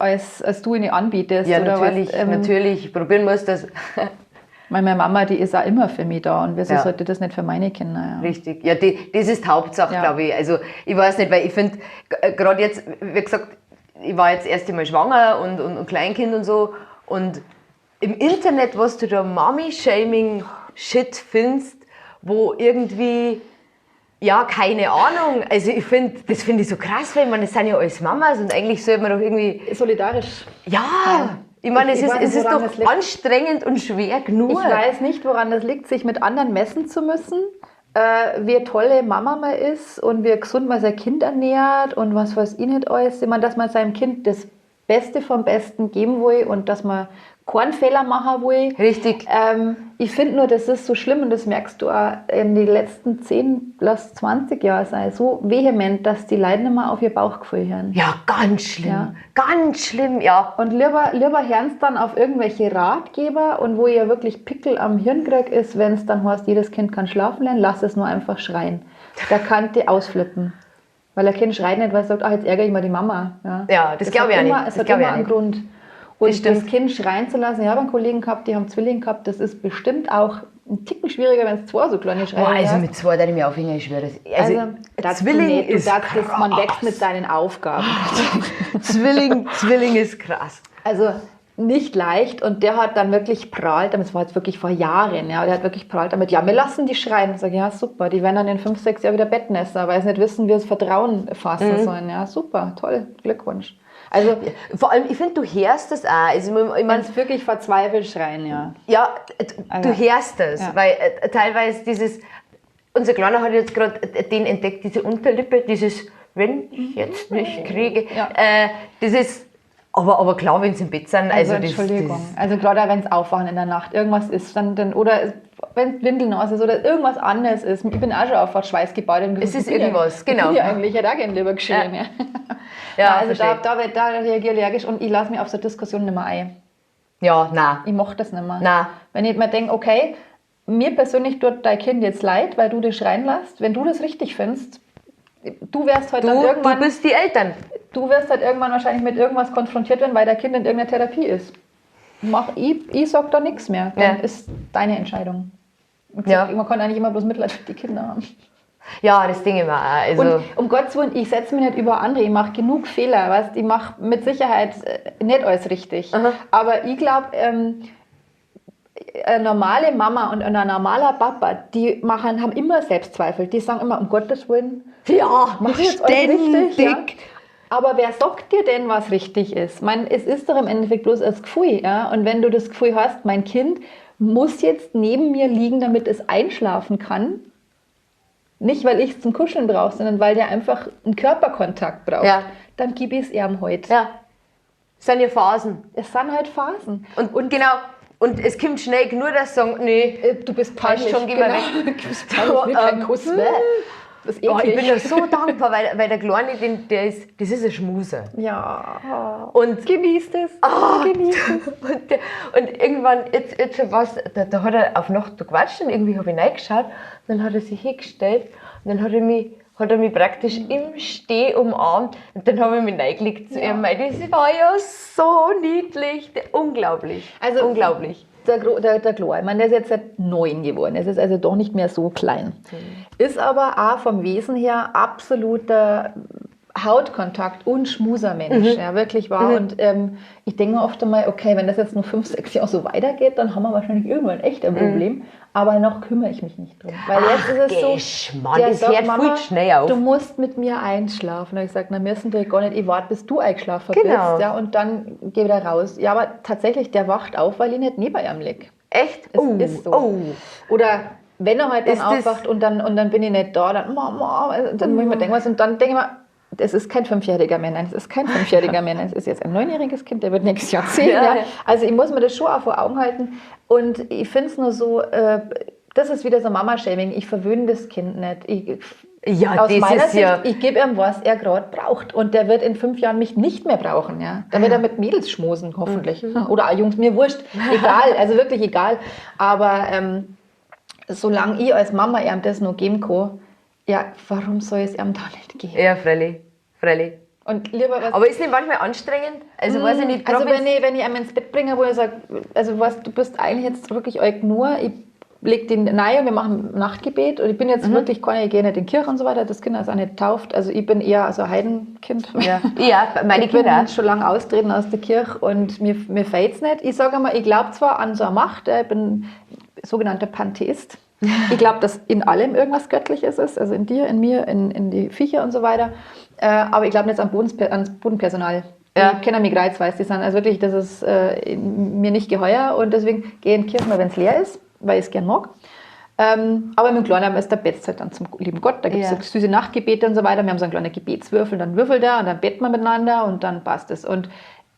du ihnen anbietest.
Ja,
oder
natürlich, natürlich. Probieren musst das.
Meine Mama, die ist auch immer für mich da und wieso sollte das nicht für meine Kinder? Ja.
Richtig, ja, das ist die Hauptsache, glaube ich. Also ich weiß nicht, weil ich finde, gerade jetzt, wie gesagt, ich war jetzt erst einmal schwanger und Kleinkind und so und im Internet, was du da Mommy-Shaming-Shit findest, wo irgendwie... Ja, keine Ahnung. Also das finde ich so krass, weil das sind ja alles Mamas und eigentlich sollte man doch irgendwie...
Solidarisch.
Ja, Ich meine, es
weiß nicht,
ist
woran
doch
das liegt.
anstrengend und schwer genug.
Ich weiß nicht, woran das liegt, sich mit anderen messen zu müssen, wie eine tolle Mama man ist und wie gesund man sein Kind ernährt und was weiß ich nicht alles. Ich meine, dass man seinem Kind das Beste vom Besten geben will und dass man keinen Fehler machen will.
Richtig.
Ich finde nur, das ist so schlimm und das merkst du auch in den letzten 10, lass 20 Jahre sein, so vehement, dass die Leute nicht mehr auf ihr Bauchgefühl hören.
Ja, ganz schlimm.
Ja.
Ganz schlimm, ja.
Und lieber hören es dann auf irgendwelche Ratgeber und wo ihr wirklich Pickel am Hirn kriegt, ist, wenn es dann heißt, jedes Kind kann schlafen lernen, lass es nur einfach schreien. Da kann die ausflippen. Weil ein Kind schreit nicht, weil es sagt, ach, jetzt ärgere ich mal die Mama.
Ja, das glaube ich auch nicht.
Es hat immer einen Grund. Und das
stimmt.
Kind schreien zu lassen, ich habe einen Kollegen gehabt, die haben Zwillinge gehabt, das ist bestimmt auch ein Ticken schwieriger, wenn es zwei so kleine schreien.
Also mit 2 würde ich mich aufhängen, ich schwöre das.
das
Zwilling ist
krass. Man
krass.
wächst mit seinen Aufgaben.
Zwilling ist krass.
Also nicht leicht und der hat dann wirklich prahlt, das war jetzt wirklich vor Jahren, ja, der hat wirklich prahlt damit, ja, wir lassen die schreien. Ich sage, ja, super, die werden dann in 5, 6 Jahren wieder Bettnässer, weil sie nicht wissen, wie sie Vertrauen fassen sollen. Ja, super, toll, Glückwunsch. Also,
Vor allem, ich finde, du hörst das auch. Also, ich
man
meine,
ist wirklich verzweifelt schreien, ja.
ja,
Also,
du hörst das,
ja.
weil teilweise dieses, unser Kleiner hat jetzt gerade den entdeckt, diese Unterlippe, dieses, wenn ich jetzt nicht kriege,
Ja.
dieses, aber klar, wenn sie im Bett sind,
Also,
das,
Entschuldigung. Also gerade wenn es aufwachen in der Nacht, irgendwas ist, dann oder wenn Windeln aus ist oder irgendwas anderes ist. Ich bin auch schon aufgewacht, schweißgebadet.
Es ist irgendwas, genau.
Ich eigentlich hätte auch gerne lieber geschrien. Ja.
Ja,
Also
verstehe.
da reagiere ich allergisch und ich lasse mich auf so Diskussionen nicht mehr ein.
Ja, nein.
Ich mache das nicht mehr.
Nein.
Wenn ich mir denke, okay, mir persönlich tut dein Kind jetzt leid, weil du das schreien lässt, wenn du das richtig findest, du wirst halt dann
Du
irgendwann...
bist die Eltern.
Du wirst halt irgendwann wahrscheinlich mit irgendwas konfrontiert werden, weil dein Kind in irgendeiner Therapie ist. Ich sag da nichts mehr. Dann ist deine Entscheidung. Und
Ja.
Man kann eigentlich immer bloß Mitleid für die Kinder haben.
Ja, das Ding immer. Also,
Und um Gottes Willen, ich setze mich nicht über andere. Ich mache genug Fehler. Weißt? Ich mache mit Sicherheit nicht alles richtig.
Aha.
Aber ich glaube, eine normale Mama und ein normaler Papa, die haben immer Selbstzweifel. Die sagen immer, um Gottes Willen,
ja,
mach ich jetzt alles richtig? Ja?
ständig.
Aber wer sagt dir denn, was richtig ist? Ich meine, es ist doch im Endeffekt bloß das Gefühl. Ja? Und wenn du das Gefühl hast, mein Kind muss jetzt neben mir liegen, damit es einschlafen kann, nicht weil ich es zum Kuscheln brauche, sondern weil der einfach einen Körperkontakt braucht,
Ja.
dann gib ich es ihm heute.
Ja, das sind ja Phasen.
Es sind halt Phasen.
Und genau, und es kommt schnell genug, dass sie sagen, nee,
Du bist
Passt
peinlich.
schon, geh mal weg.
Du bist peinlich, will keinen Kuss. Bäh. Das ist
oh, ich bin
eklig.
ja so dankbar, weil der Kleine, das ist ein Schmuser.
Ja.
Und
Genießt es. Genießt es.
und irgendwann, jetzt schon was, da hat er auf Nacht gequatscht und irgendwie habe ich reingeschaut. Und dann hat er sich hingestellt und dann hat er mich praktisch im Steh umarmt und dann habe ich mich reingelegt zu ihm. Das war ja so niedlich, unglaublich.
Also,
unglaublich.
Der Klo, ich meine, der ist jetzt seit 9 geworden. Es ist also doch nicht mehr so klein. Ist aber auch vom Wesen her absoluter Hautkontakt und Schmusermensch. Ja, wirklich wahr. Und ich denke mir oft einmal, okay, wenn das jetzt nur 5, 6 Jahre so weitergeht, dann haben wir wahrscheinlich irgendwann echt ein Problem. Aber noch kümmere ich mich nicht drum. Weil jetzt ist es so,
Geschmarr,
der
das
sagt,
hört
Mama,
viel schnell auf.
du musst mit mir einschlafen. Und ich sage, na, müssen wir gar nicht, ich warte, bis du eingeschlafen
Genau.
bist. Ja, und dann geh wieder raus. Ja, aber tatsächlich, der wacht auf, weil ich nicht neben ihm liege.
Echt?
Es ist so. Oder wenn er halt dann
Ist das-
aufwacht und dann bin ich nicht da, dann Mama, dann muss ich mir denken was und dann denke ich mir, das ist kein 5-jähriger mehr, nein, es ist kein 5-jähriger mehr, nein, es ist jetzt ein 9-jähriges Kind, der wird nächstes Jahr 10.
Ja,
Ja.
ja.
Also ich muss mir das schon auch vor Augen halten und ich finde es nur so, das ist wieder so Mama-Shaming, ich verwöhne das Kind nicht.
Ja,
Aus
das
meiner
ist
Sicht,
ja...
ich gebe ihm, was er gerade braucht. Und der wird in 5 Jahren mich nicht mehr brauchen. Ja? Da wird er mit Mädels schmusen, hoffentlich. Oder auch Jungs, mir wurscht. Egal, also wirklich egal. Aber solange ich als Mama ihm das noch geben kann, ja, warum soll es ihm da nicht geben?
Ja, freilich.
Und lieber was.
Aber ist nicht manchmal anstrengend? Also weiß ich nicht,
Also
gerade
wenn ich ihm ins Bett bringe, wo ich sage, also was, du bist eigentlich jetzt wirklich euch nur, ich lege den rein und wir machen Nachtgebet und ich bin jetzt wirklich keine, ich gehe nicht in die Kirche und so weiter, das Kind ist auch nicht tauft, also ich bin eher so ein Heidenkind.
Ja, meine
Ich bin
Kinder.
schon lange austreten aus der Kirche und mir fällt es nicht. Ich sage mal, ich glaube zwar an so eine Macht, ich bin sogenannter Pantheist. Ich glaube, dass in allem irgendwas Göttliches ist, also in dir, in mir, in die Viecher und so weiter. Aber ich glaube nicht ans Bodenpersonal. Die kennen mich kreuzweise, die sind also wirklich, das ist mir nicht geheuer und deswegen gehe ich in die Kirche mal, wenn es leer ist, weil ich es gern mag. Aber mit dem Kleinen ist der Bettzeit dann zum lieben Gott, da gibt es so süße Nachtgebete und so weiter. Wir haben so einen kleinen Gebetswürfel, dann würfelt er und dann beten wir miteinander und dann passt es. Und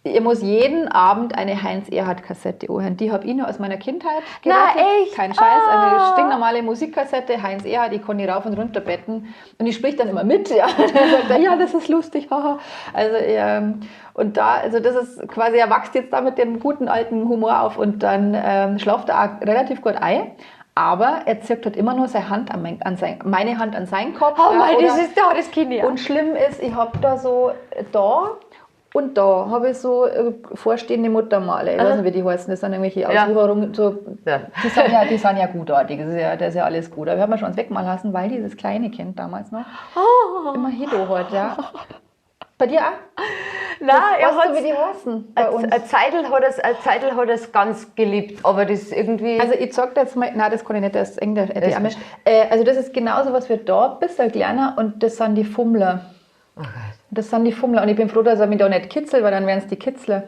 ich muss jeden Abend eine Heinz-Erhardt-Kassette anhören. Die habe ich noch aus meiner Kindheit gerettet.
Na, echt?
Kein Scheiß. Also eine stinknormale Musikkassette, Heinz Erhardt, die kann ich rauf und runter betten. Und ich sprich dann immer mit. Ja, und dann sagt er, ja, das ist lustig. Haha. Also, und da, also das ist quasi, er wächst jetzt da mit dem guten alten Humor auf und dann schlaft er auch relativ gut ein. Aber er zirkt halt immer nur seine Hand meine Hand an seinen Kopf.
Oh mein, das ist da das Kind, ja.
Und schlimm ist, ich habe da so da und da habe ich so vorstehende Muttermale. Ich weiß nicht, wie die heißen. Das sind irgendwelche Auswucherungen. So, die sind ja gutartig. Das ist ja alles gut. Aber wir haben ja schon uns wegmalen lassen, weil dieses kleine Kind damals noch immer Hido hat. Ja. Bei dir auch?
Nein,
weißt du, wie die heißen bei uns?
Eine Zeitl hat es ganz geliebt, aber das irgendwie...
Also ich sag dir jetzt mal, nein, das kann ich nicht, das ist Englisch. Also das ist genauso was wir da, ein bisschen kleiner und das sind die Fummler.
Oh Gott.
Das sind die Fummler und ich bin froh, dass er mich da nicht kitzelt, weil dann wären es die Kitzler.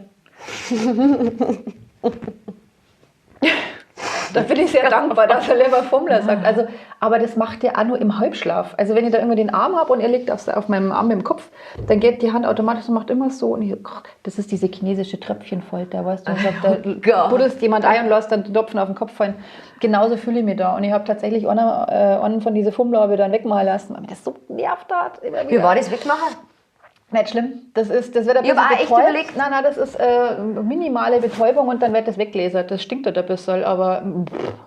Da bin ich sehr dankbar, dass er lieber Fummler sagt. Also, aber das macht er auch nur im Halbschlaf. Also wenn ich da immer den Arm habe und er liegt auf meinem Arm im Kopf, dann geht die Hand automatisch und macht immer so. Und ich, das ist diese chinesische Tröpfchenfolter, weißt du? Da buddelst jemand ein und lässt dann den Tropfen auf den Kopf fallen. Genauso fühle ich mich da. Und ich habe tatsächlich einen von diesen Fummler dann wegmachen lassen, weil mich das so nervt hat.
Wie war das wegmachen?
Nicht schlimm. Das wird ein bisschen
echt überlegt.
Nein, das ist minimale Betäubung und dann wird das weggelasert. Das stinkt halt ein bisschen, aber...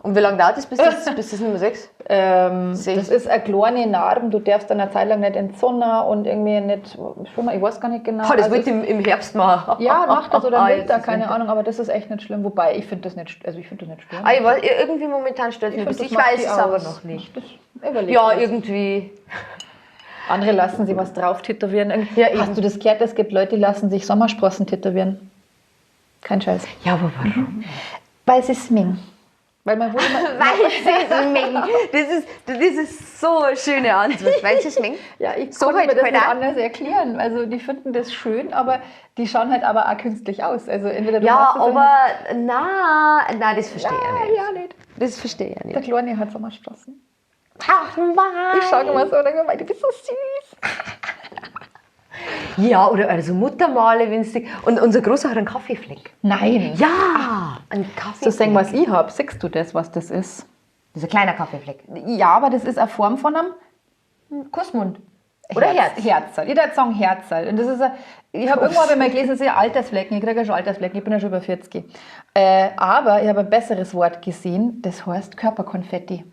Und wie lange dauert das, bis das Nummer 6?
Das ist eine kleine Narbe. Du darfst dann eine Zeit lang nicht in die Sonne und irgendwie nicht... Ich weiß gar nicht genau.
Das wird im Herbst machen.
Ja, macht das oder Winter, keine Ahnung. Aber das ist echt nicht schlimm. Wobei, ich finde das nicht störend.
Irgendwie momentan stört es mich. Ich weiß es aber noch nicht.
Ja,
irgendwie...
Andere lassen sich was drauf tätowieren. Hast du das gehört? Es gibt Leute, die lassen sich Sommersprossen tätowieren. Kein Scheiß.
Ja, aber warum?
Weil sie es mengen. Weil man wohl immer...
Weil sie es mengen. Das ist so eine schöne Antwort. Weil sie es mengen.
Ja, ich kann mir das nicht anders erklären. Also die finden das schön, aber die schauen halt aber auch künstlich aus. Also entweder du
ja, aber nein, das verstehe ich nicht.
Ja, nicht.
Das verstehe ich nicht.
Der Kleine hat Sommersprossen.
Ach, was?
Ich schaue immer so und denke, du bist so süß.
Ja, oder also Muttermale, wenn es... Und unser Großer hat einen Kaffeefleck.
Nein.
Ja, einen Kaffeefleck.
Zu sagen, was ich habe, siehst du das, was das ist?
Das ist ein kleiner Kaffeefleck.
Ja, aber das ist eine Form von einem Kussmund. Oder Herzl. Ich würde sagen Herzl. Und das ist ich habe irgendwann mal gelesen, das sind ja Altersflecken. Ich kriege ja schon Altersflecken, ich bin ja schon über 40. Aber ich habe ein besseres Wort gesehen, das heißt Körperkonfetti.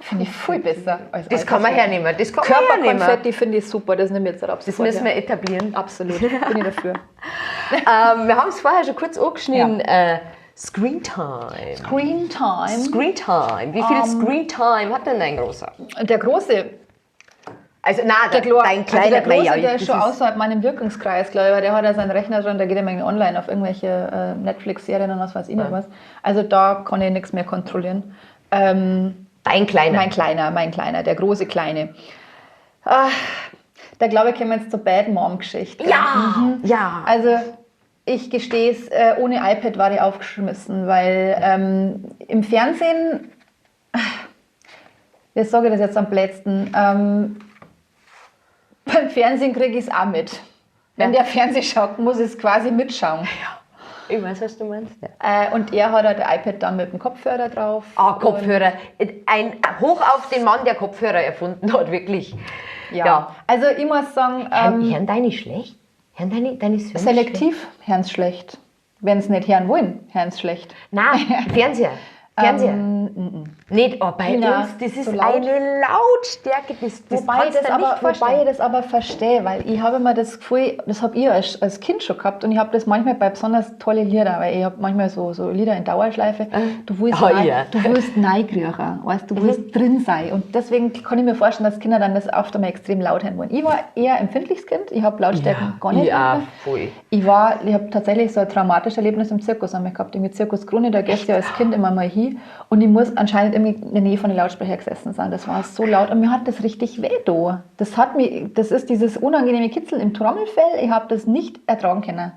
Finde ich viel besser als
das kann man hernehmen.
Körperkonfetti finde ich super, das nehmen wir jetzt ab.
Das müssen wir etablieren.
Absolut, bin ich dafür.
Wir haben es vorher schon kurz angeschnitten. Ja. Screen Time. Wie viel Screen Time hat denn dein Großer?
Der Große?
Also nein, dein kleiner
der Große, der ist schon außerhalb meinem Wirkungskreis, glaube ich, weil der hat ja seinen Rechner dran, der geht immer online auf irgendwelche Netflix-Serien und was weiß ich nicht was. Also da kann ich nichts mehr kontrollieren.
Dein Kleiner?
Mein Kleiner, der große Kleine. Da glaube ich, kommen wir jetzt zur Bad Mom-Geschichte.
Ja! Ja!
Also, ich gestehe es, ohne iPad war ich aufgeschmissen, weil im Fernsehen, wie sage ich das jetzt am letzten, beim Fernsehen kriege ich es auch mit. Wenn der Fernsehen schaut, muss ich es quasi mitschauen.
Ja. Ich weiß, was du meinst.
Ja. Und er hat halt ein iPad dann mit dem Kopfhörer drauf.
Kopfhörer. Ein Hoch auf den Mann, der Kopfhörer erfunden hat, wirklich.
Ja. Also ich muss sagen...
Hören deine schlecht? Hören deine Söhne
selektiv hören sie schlecht. Wenn sie nicht hören wollen, hören sie schlecht.
Nein, Fernseher. Nicht, bei uns, das ist so eine Lautstärke, das
wobei ich das aber verstehe, weil ich habe immer das Gefühl, das habe ich als Kind schon gehabt und ich habe das manchmal bei besonders tolle Lieder, weil ich habe manchmal so Lieder in Dauerschleife, du willst neigrieren, weißt du, willst drin sein und deswegen kann ich mir vorstellen, dass Kinder dann das oft einmal extrem laut hören wollen. Ich war eher empfindliches Kind, ich habe Lautstärken gar nicht.
Ja, voll.
Ich habe tatsächlich so ein traumatisches Erlebnis im Zirkus gehabt, im Zirkus Krone, da gehst du ja als Kind immer mal hin Therapie und ich muss anscheinend irgendwie in der Nähe von den Lautsprechern gesessen sein. Das war so laut und mir hat das richtig weh da. Das ist dieses unangenehme Kitzeln im Trommelfell. Ich habe das nicht ertragen können.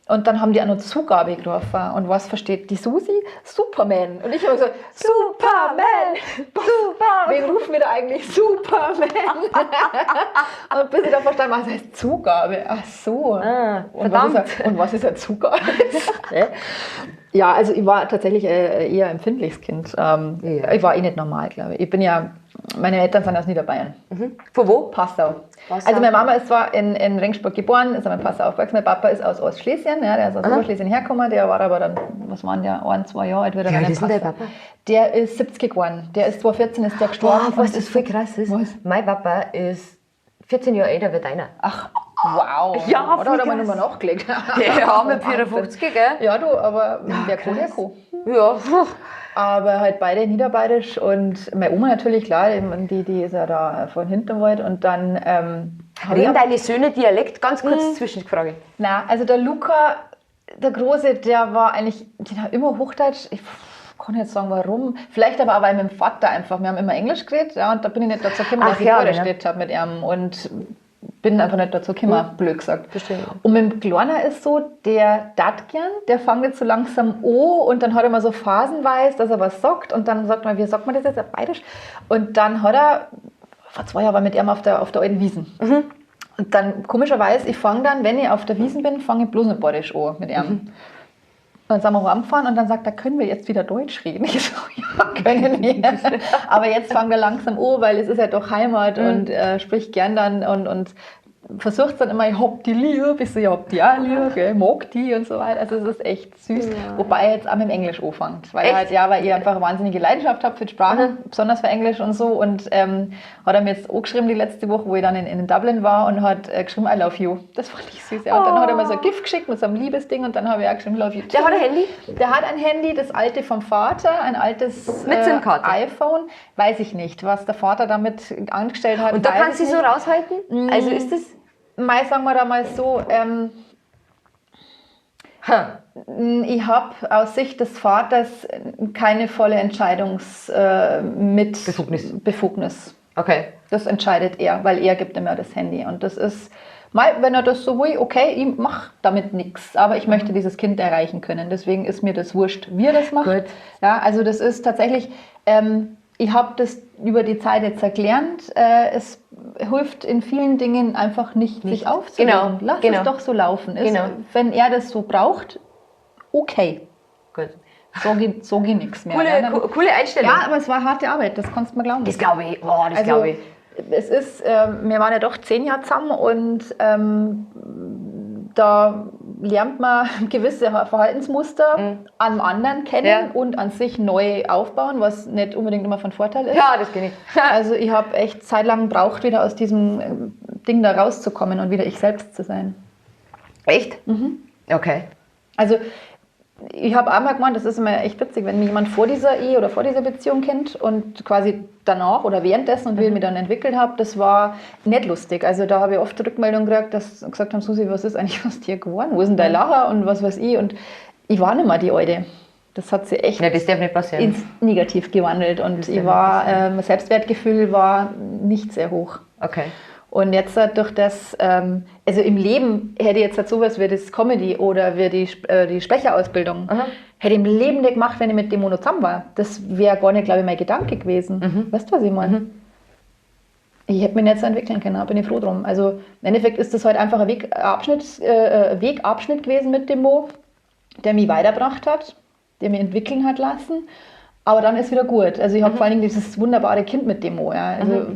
Und dann haben die auch noch Zugabe gerufen. Und was versteht die Susi? Superman. Und ich habe gesagt, Superman! Superman! Wen rufen wir da eigentlich? Superman! Und bis ich dann verstanden habe, was heißt Zugabe? Ach so. Und was ist eine Zugabe? Ja, also ich war tatsächlich eher ein empfindliches Kind. Ich war nicht normal, glaube ich. Meine Eltern sind aus Niederbayern.
Von wo?
Passau. Also meine Mama ist zwar in Regensburg geboren, ist aber in Passau aufgewachsen. Mein Papa ist aus Ostschlesien, ja, der ist aus Oberschlesien hergekommen. Der war aber dann, was waren der, 1, 2 Jahre alt, wieder
in Passau. Der Papa?
Der ist 70 geworden. Der ist 2014 ist der gestorben.
Was das voll krass ist? Was? Mein Papa ist 14 Jahre älter wie deiner.
Ach, wow.
Ja,
oder hat er mal nochmal nachgelegt?
Der arme 54, gell?
Ja, du, aber wer kann, der kann.
Ja.
Aber halt beide niederbayerisch und meine Oma natürlich, klar, die ist ja da von Hinterwald und dann...
Reden deine Söhne Dialekt? Ganz kurz Zwischenfrage.
Nein, also der Luca, der Große, der war eigentlich, den hat immer Hochdeutsch, ich kann nicht sagen warum, vielleicht aber auch weil mit dem Vater einfach, wir haben immer Englisch geredet, ja, und da bin ich nicht dazu gekommen, dass ich Deutsch geredet habe mit ihm und bin einfach nicht dazu gekommen, blöd gesagt.
Verstehe.
Und mit dem Kleiner ist so, der dat gern, der fängt jetzt so langsam an und dann hat er mal so phasenweise, dass er was sagt und dann sagt man, wie sagt man das jetzt auf Bayerisch? Und dann hat er, vor 2 Jahren war mit ihm auf der alten Wiesen. Und dann komischerweise, ich fange dann, wenn ich auf der Wiesen bin, fange ich bloß mit Bayerisch an mit ihm. Dann sind wir heimgefahren und dann sagt er, können wir jetzt wieder Deutsch reden? Ich so, ja, können wir. Aber jetzt fangen wir langsam an, weil es ist ja doch Heimat und spricht gern dann und versucht dann immer, ich hab die lieb, ich so, ich hab die auch lieb, ich mag die und so weiter. Also es ist echt süß. Ja. Wobei er jetzt auch mit dem Englisch anfängt. Weil ich einfach eine wahnsinnige Leidenschaft habe für die Sprache, besonders für Englisch und so. Und hat er mir jetzt auch geschrieben die letzte Woche, wo ich dann in Dublin war und hat geschrieben, I love you. Das fand ich süß. Ja. Und dann hat er mir so ein Gift geschickt mit so einem Liebesding und dann habe ich auch geschrieben, love you.
Der hat ein Handy?
Der hat ein Handy, das alte vom Vater, ein altes iPhone. Weiß ich nicht, was der Vater damit angestellt hat.
Und da kannst du so raushalten? Also ist das...
Mal sagen wir da mal so, ich habe aus Sicht des Vaters keine volle Befugnis.
Okay.
Das entscheidet er, weil er gibt ihm ja das Handy. Und das ist, mal, wenn er das so will, okay, ich mache damit nichts, aber ich möchte dieses Kind erreichen können. Deswegen ist mir das wurscht, wie er das macht.
Gut.
Ja, also das ist tatsächlich... ich habe das über die Zeit jetzt gelernt. Es hilft in vielen Dingen einfach nicht. Sich aufzuregen. Lass es doch so laufen. Wenn er das so braucht, okay.
Gut.
So geht nichts mehr.
Coole Einstellung.
Ja, aber es war harte Arbeit, das kannst du mir glauben.
Das glaube ich. Boah, das glaube ich.
Es ist, wir waren ja doch 10 Jahre zusammen und da lernt man gewisse Verhaltensmuster an anderen kennen und an sich neu aufbauen, was nicht unbedingt immer von Vorteil ist.
Ja, das kenne ich.
Also ich habe echt zeitlang gebraucht, wieder aus diesem Ding da rauszukommen und wieder ich selbst zu sein.
Echt? Okay.
Also ich habe einmal gemeint, das ist immer echt witzig, wenn mich jemand vor dieser Ehe oder vor dieser Beziehung kennt und quasi danach oder währenddessen und wie ich mich dann entwickelt habe, das war nicht lustig. Also da habe ich oft Rückmeldungen gekriegt, dass gesagt haben, Susi, was ist eigentlich aus dir geworden? Wo ist denn dein Lacher und was weiß ich? Und ich war nicht mehr die Alte. Das hat sich echt
das darf nicht passieren.
Ins Negativ gewandelt und ich war, mein Selbstwertgefühl war nicht sehr hoch.
Okay.
Und jetzt durch das, also im Leben hätte ich jetzt halt sowas wie das Comedy oder wie die Sprecherausbildung, hätte ich im Leben nicht gemacht, wenn ich mit dem noch zusammen war. Das wäre gar nicht, glaube ich, mein Gedanke gewesen. Weißt du, was ich meine? Ich hätte mich nicht so entwickeln können, da bin ich froh drum. Also im Endeffekt ist das halt einfach ein Wegabschnitt gewesen mit dem Mo, der mich weitergebracht hat, der mich entwickeln hat lassen. Aber dann ist wieder gut. Also ich habe vor allen Dingen dieses wunderbare Kind mit dem Mo. Ja. Also,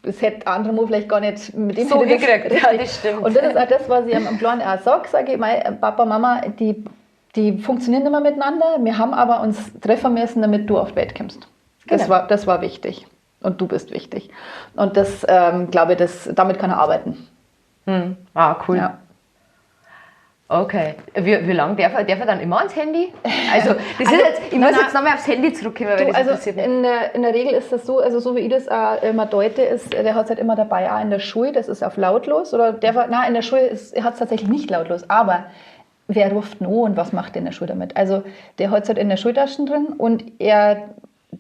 das hätte andere Mo vielleicht gar nicht mit dem
so gekriegt. Ja, das stimmt.
Und das ist auch das, was ich am Kleinen auch sage ich, Papa, Mama, die funktionieren immer miteinander, wir haben aber uns treffen müssen, damit du auf die Welt kommst. Genau. Das war wichtig. Und du bist wichtig. Und das, glaube ich, damit kann er arbeiten.
Ah, cool.
Ja.
Okay. Wie lange darf er dann immer ans Handy? Also, das ist jetzt, ich muss jetzt nochmal aufs Handy zurückkommen, weil das interessiert mich.
In der Regel ist das so, also so wie ich das auch immer deute, der hat es halt immer dabei, auch in der Schule, das ist auf lautlos. Oder in der Schule hat es tatsächlich nicht lautlos. Aber wer ruft denn an und was macht der in der Schule damit? Also der hat es halt in der Schultasche drin und er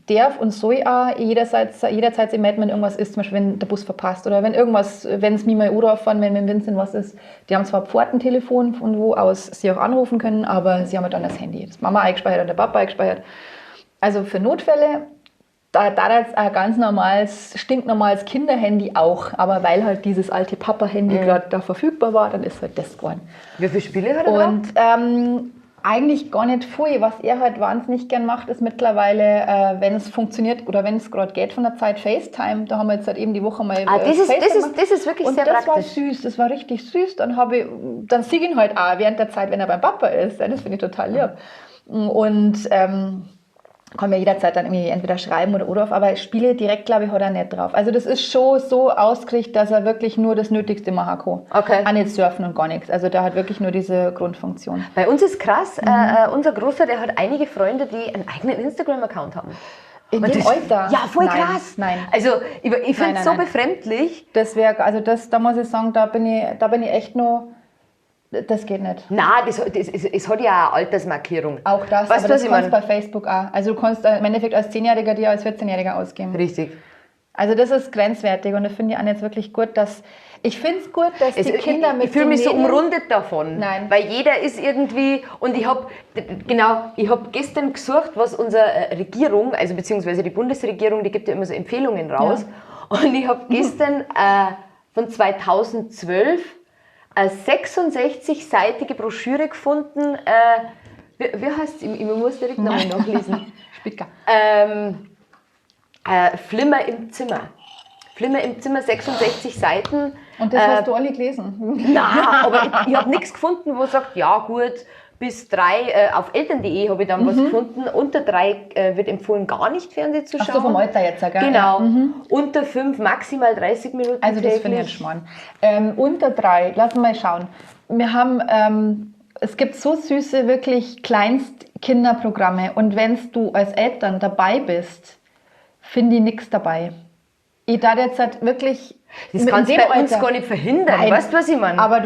darf und soll auch jederzeit sich melden, wenn irgendwas ist, zum Beispiel wenn der Bus verpasst oder wenn es mir mal anrufen, wenn mit Vincent was ist. Die haben zwar ein Pfortentelefon, von wo aus sie auch anrufen können, aber sie haben halt dann das Handy, das Mama eingespeichert und der Papa eingespeichert. Also für Notfälle, da jetzt ein ganz normales, stinknormales Kinderhandy auch, aber weil halt dieses alte Papa-Handy gerade da verfügbar war, dann ist halt das geworden.
Wie viele Spiele hat er da?
Und eigentlich gar nicht viel. Was er halt wahnsinnig gern macht, ist mittlerweile, wenn es funktioniert oder wenn es gerade geht von der Zeit, FaceTime. Da haben wir jetzt halt eben die Woche mal
das ist wirklich
und
sehr
das
praktisch.
war süß, das war richtig süß. Dann sehe ich ihn halt auch während der Zeit, wenn er beim Papa ist. Das finde ich total lieb. Und kann mir jederzeit dann irgendwie entweder schreiben oder auf, aber Spiele direkt, glaube ich, hat er nicht drauf. Also das ist schon so ausgerichtet, dass er wirklich nur das Nötigste machen kann.
Okay.
Auch nicht surfen und gar nichts. Also der hat wirklich nur diese Grundfunktion.
Bei uns ist krass, unser Großer, der hat einige Freunde, die einen eigenen Instagram-Account haben.
In dem Alter?
Ja, voll
Nein,
krass.
Nein.
Also ich finde es so
Nein.
befremdlich.
Da muss ich sagen, da bin ich echt noch, das geht nicht.
Nein, es hat ja eine Altersmarkierung.
Auch das,
weißt
aber
du,
das kannst du bei Facebook auch. Also du kannst im Endeffekt als 10-Jähriger dir als 14-Jähriger ausgeben.
Richtig.
Also das ist grenzwertig und das finde ich auch jetzt wirklich gut, dass ich finde es gut, dass die Kinder mit
ich fühle mich so
Medien-
umrundet davon.
Nein.
Weil jeder ist irgendwie, und ich habe gestern gesucht, was unsere Regierung, also beziehungsweise die Bundesregierung, die gibt ja immer so Empfehlungen raus. Ja. Und ich habe gestern von 2012 eine 66-seitige Broschüre gefunden. Wie heißt es? Ich muss direkt nochmal nachlesen.
Spicker.
Flimmer im Zimmer. Flimmer im Zimmer, 66 Seiten.
Und das hast du alle gelesen?
Nein, aber ich habe nichts gefunden, wo sagt, ja gut, bis 3, auf eltern.de habe ich dann was gefunden. Unter 3 wird empfohlen, gar nicht Fernsehen zu schauen.
Ach so, vom Alter jetzt, gell?
Genau. Unter 5 maximal 30 Minuten
Also das finde ich jetzt Schmarrn. Unter 3, lass mal schauen. Wir haben, es gibt so süße, wirklich Kleinstkinderprogramme und wenn du als Eltern dabei bist, finde ich nichts dabei. Ich darf jetzt halt wirklich...
Das kannst du bei uns gar nicht verhindern,
Nein,
weißt du, was ich meine?
Aber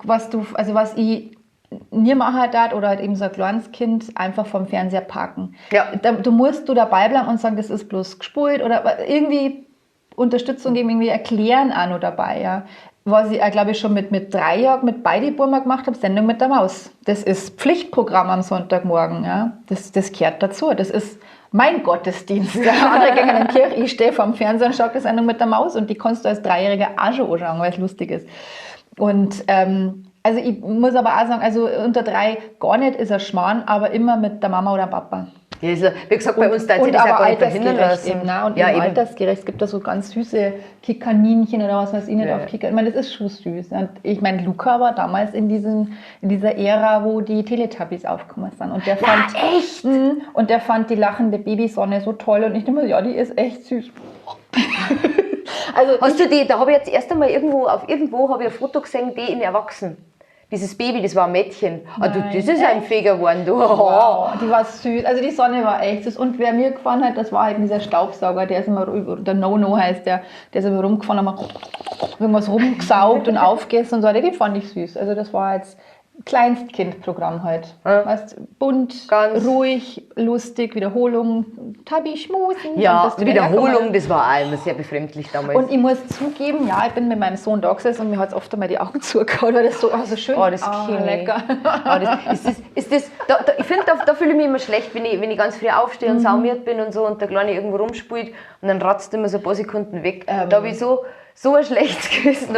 was ich nie machen darf, oder halt eben so ein kleines Kind einfach vom Fernseher parken.
Ja.
Du musst dabei bleiben und sagen, das ist bloß gespult oder irgendwie Unterstützung geben, irgendwie erklären auch noch dabei. Ja. Was ich, glaube ich, schon mit 3 Jahren mit beide Burma gemacht habe, Sendung mit der Maus. Das ist Pflichtprogramm am Sonntagmorgen. Ja. Das gehört dazu. Das ist mein Gottesdienst. Ja. Andere gehen in die Kirche, ich stehe vor dem Fernseher und schaue die Sendung mit der Maus und die kannst du als 3-Jähriger auch schon anschauen, weil es lustig ist. Und also ich muss aber auch sagen, also unter 3 gar nicht ist ein Schmarrn, aber immer mit der Mama oder dem Papa.
Ja, also, wie gesagt, bei uns da sich das auch gar nicht verhindern lassen.
Eben, ne? Und
ja,
eben altersgerecht. Es gibt da so ganz süße Kikaninchen oder was weiß ich nicht auf Kicker. Ich meine, das ist schon süß. Und ich meine, Luca war damals in dieser Ära, wo die Teletubbies aufgekommen sind. Und der fand,
echt?
Und der fand die lachende Babysonne so toll. Und ich dachte mir, ja, die ist echt süß. Also
hast du die, da habe ich jetzt erst einmal irgendwo habe ich ein Foto gesehen, die in Erwachsen. Dieses Baby, das war ein Mädchen. Ah, du, das ist ein Feger geworden, du.
Wow, die war süß. Also die Sonne war echt süß. Und wer mir gefallen hat, das war halt dieser Staubsauger, der ist immer, der No-No heißt der ist immer rumgefahren, hat irgendwas rumgesaugt und aufgegessen und so. Den fand ich süß. Also das war jetzt Kleinstkindprogramm halt.
Ja.
Weißt, bunt,
ganz
ruhig, lustig, Wiederholung, Tabi, Schmusen.
Ja, Wiederholung, das war auch immer sehr befremdlich damals.
Und ich muss zugeben, ja, ich bin mit meinem Sohn da gesessen und mir hat es oft einmal die Augen zugehauen, weil das so schön
oh, das lecker. Ich finde, da fühle ich mich immer schlecht, wenn ich ganz früh aufstehe und saumiert bin und so und der Kleine irgendwo rumspielt und dann ratzt immer so ein paar Sekunden weg. Da habe ich so ein schlechtes Gewissen.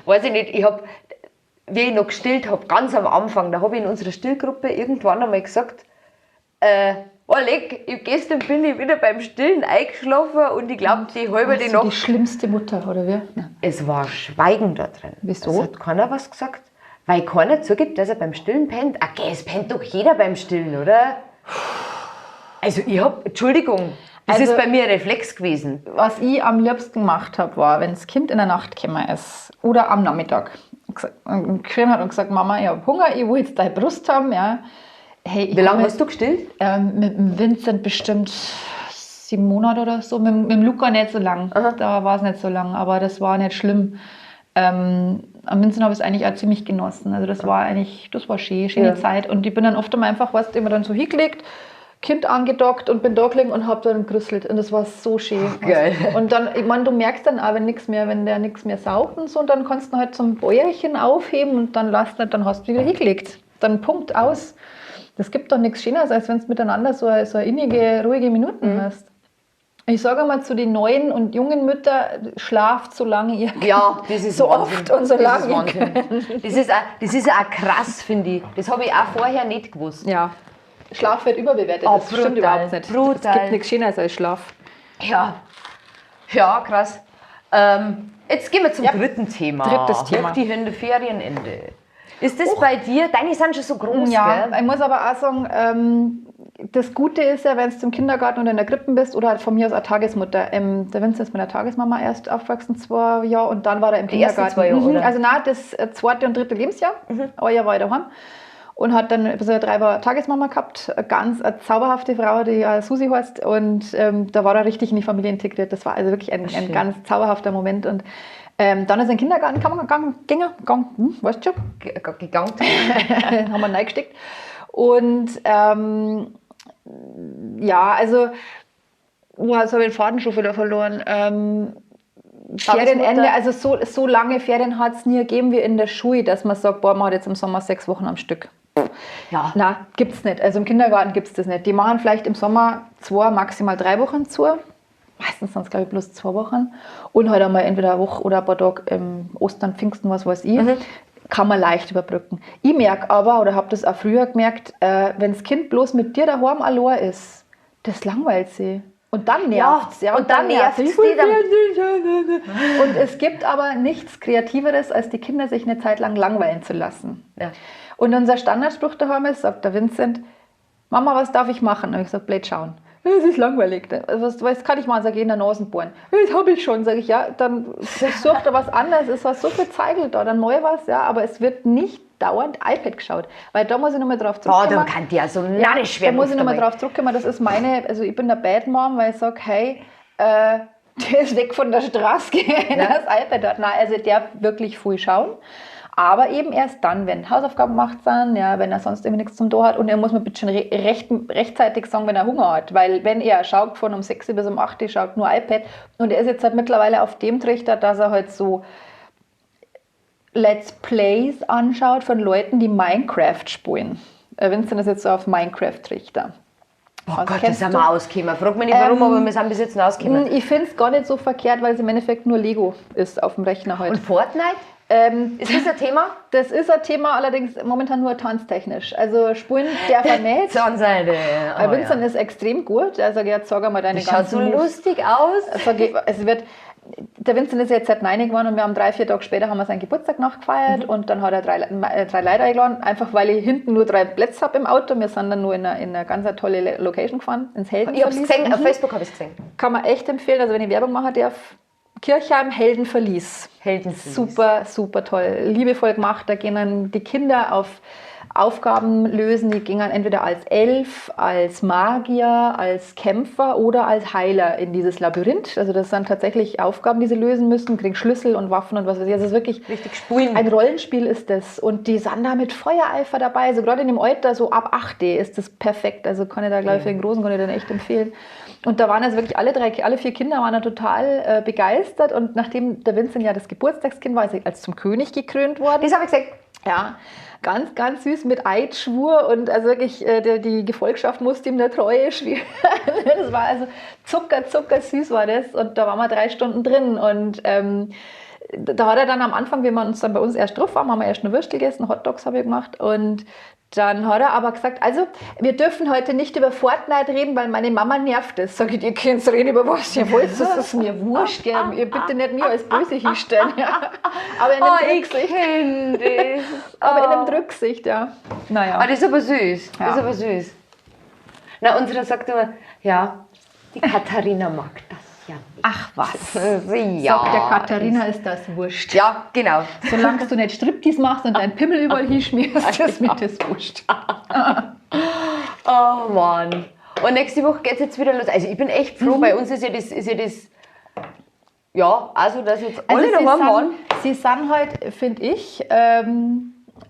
Weiß ich nicht, wie ich noch gestillt habe, ganz am Anfang, da habe ich in unserer Stillgruppe irgendwann einmal gesagt, gestern bin ich wieder beim Stillen eingeschlafen und ich glaube, die halbe die Nacht...
Die schlimmste Mutter, oder wie? Nein.
Es war Schweigen da drin.
Wieso?
Es hat keiner was gesagt. Weil keiner zugibt, dass er beim Stillen pennt. Okay, es pennt doch jeder beim Stillen, oder? Also Entschuldigung, das ist bei mir ein Reflex gewesen.
Was ich am liebsten gemacht habe, war, wenn das Kind in der Nacht gekommen ist oder am Nachmittag geschrieben hat und gesagt, Mama, ich habe Hunger, ich will jetzt deine Brust haben. Ja. Hey,
wie lange hast du gestillt?
Mit dem Vincent bestimmt 7 Monate oder so, mit dem Luca nicht so lang. Aha. Da war es nicht so lang, aber das war nicht schlimm. am Vincent habe ich es eigentlich auch ziemlich genossen. Also das war schöne Zeit. Und ich bin dann oft einfach, immer dann so hingelegt, Kind angedockt und bin da gelegen und habe dann gerüsselt. Und das war so schön.
Geil.
Und dann, ich meine, du merkst dann auch, wenn der nichts mehr saugt und so, und dann kannst du halt zum Bäuerchen aufheben und dann hast du wieder hingelegt. Dann Punkt aus. Das gibt doch nichts Schöneres, als wenn du miteinander so eine innige, ruhige Minuten hast. Ich sage mal zu den neuen und jungen Müttern, schlaft so lange ihr könnt.
Ja, das ist
so
Wahnsinn.
oft und so lange ihr
Wahnsinn.
könnt.
Das ist auch krass, finde ich. Das habe ich auch vorher nicht gewusst.
Ja, Schlaf wird überbewertet, das stimmt überhaupt nicht.
Brutal.
Es gibt nichts Schöneres als Schlaf.
Ja, krass. Jetzt gehen wir zum dritten Thema.
Drittes Thema.
Hoch die Hände, Ferienende. Ist das bei dir, deine sind schon so groß,
Ja,
gell?
ich muss aber auch sagen, das Gute ist ja, wenn du im Kindergarten oder in der Krippe bist oder halt von mir aus eine Tagesmutter. Der Vincent ist mit der Tagesmama erst aufgewachsen, 2 Jahre, und dann war er im Kindergarten.
Ersten 2 Jahre, oder?
Also nein, das 2. und 3. Lebensjahr. Ein Jahr war er daheim. Und hat dann bis er 3 war Tagesmama gehabt. Eine zauberhafte Frau, die Susi heißt. Und da war er richtig in die Familie integriert. Das war also wirklich ein ganz zauberhafter Moment. Und dann ist er in den Kindergarten gegangen, weißt du schon?
Gegangen.
Haben wir reingesteckt. Und also, jetzt habe ich den Faden schon wieder verloren. Ferienende, also so lange Ferien hat es nie gegeben wie in der Schule, dass man sagt, boah, man hat jetzt im Sommer 6 Wochen am Stück.
Ja.
Nein, gibt es nicht. Also im Kindergarten gibt es das nicht. Die machen vielleicht im Sommer 2, maximal 3 Wochen zu. Meistens sind es, glaube ich, bloß 2 Wochen. Und halt einmal entweder eine Woche oder ein paar Tage im Ostern, Pfingsten, was weiß ich. Kann man leicht überbrücken. Ich merke aber, oder habe das auch früher gemerkt, wenn das Kind bloß mit dir daheim allein ist, das langweilt sie. Und dann nervt es. Ja,
und dann nervt es.
Und es gibt aber nichts Kreativeres, als die Kinder sich eine Zeit lang langweilen zu lassen.
Ja.
Und unser Standardspruch daheim ist, sagt der Vincent, Mama, was darf ich machen? Und ich sage, blöd schauen. Es ist langweilig. Was kann ich machen? Sag ich, in der Nase bohren. Das habe ich schon. Sag ich, ja, dann versuch da was anderes. Es war so viel Zeit da, dann neu was, ja, aber es wird nicht dauernd iPad geschaut. Weil da muss ich nochmal drauf zurückkommen.
Da kann die ja so narrisch werden.
Da muss ich nochmal drauf zurückkommen. Das ist also ich bin der Bad Mom, weil ich sage, hey, der ist weg von der Straße, das iPad hat. Nein, also der darf wirklich viel schauen. Aber eben erst dann, wenn Hausaufgaben gemacht sind, ja, wenn er sonst irgendwie nichts zum Tor hat, und er muss mir bitte schon rechtzeitig sagen, wenn er Hunger hat, weil wenn er schaut von um 6 bis um 8 schaut nur iPad, und er ist jetzt halt mittlerweile auf dem Trichter, dass er halt so Let's Plays anschaut von Leuten, die Minecraft spielen. Vincent ist jetzt so auf Minecraft-Trichter.
Oh Gott, das sind wir ausgekommen. Frag mich nicht warum, aber wir sind bis jetzt noch ausgekommen.
Ich finde es gar nicht so verkehrt, weil es im Endeffekt nur Lego ist auf dem Rechner heute.
Und Fortnite? Ist das ein Thema?
Das ist ein Thema, allerdings momentan nur tanztechnisch. Also spielen darf er nicht. Vincent ist extrem gut. Also jetzt sag mal deine ganzen.
Schaut so lustig aus.
Der Vincent ist jetzt seit 9 geworden und wir haben 3-4 Tage später haben wir seinen Geburtstag nachgefeiert, und dann hat er 3 Leute eingeladen, einfach weil ich hinten nur 3 Plätze habe im Auto. Wir sind dann nur in eine ganz tolle Location gefahren, ins Heldenverlies.
Ich habe es gesehen, auf Facebook habe ich es gesehen.
Kann man echt empfehlen, also wenn ich Werbung machen darf. Kirchheim, Heldenverlies. Super, super toll. Liebevoll gemacht. Da gehen dann die Kinder auf Aufgaben lösen. Die gehen dann entweder als Elf, als Magier, als Kämpfer oder als Heiler in dieses Labyrinth. Also das sind tatsächlich Aufgaben, die sie lösen müssen. Kriegen Schlüssel und Waffen und was weiß ich. Also es ist wirklich
richtig spielen.
Ein Rollenspiel ist das. Und die sind da mit Feuereifer dabei. Also gerade in dem Alter, so ab 8 ist das perfekt. Also kann ich da, glaube ich, für den Großen kann ich dann echt empfehlen. Und da waren also wirklich alle 4 Kinder waren da total begeistert. Und nachdem der Vincent ja das Geburtstagskind war, ist er als zum König gekrönt worden.
Das habe ich gesagt.
Ja, ganz, ganz süß mit Eidschwur, und also wirklich die Gefolgschaft musste ihm eine Treue schwören. Das war also zucker süß war das, und da waren wir 3 Stunden drin, und da hat er dann am Anfang, wie wir uns dann bei uns erst drauf waren, haben wir erst eine Würstel gegessen, Hotdogs habe ich gemacht, und dann hat er aber gesagt, also wir dürfen heute nicht über Fortnite reden, weil meine Mama nervt es. Sag ich, ihr könnt reden über was ihr wollt, das ist mir wurscht. Ihr bitte nicht mir als böse hinstellen. Ja. Aber in einem Rücksicht. Aber in einem Rücksicht, ja. Naja.
Aber das ist aber süß.
Ja.
Das ist aber süß. Na, unsere sagt immer, ja, die Katharina mag das ja nicht.
Ach was.
Ja.
Sagt der Katharina, ist das wurscht.
Ja, genau.
Solange du nicht Striptease machst und deinen Pimmel überall hinschmierst, ist mir das wurscht.
Oh Mann. Und nächste Woche geht es jetzt wieder los. Also ich bin echt froh, bei uns ist ja das Ja, also dass jetzt
Also
alle daheim waren.
sie sind halt, finde ich,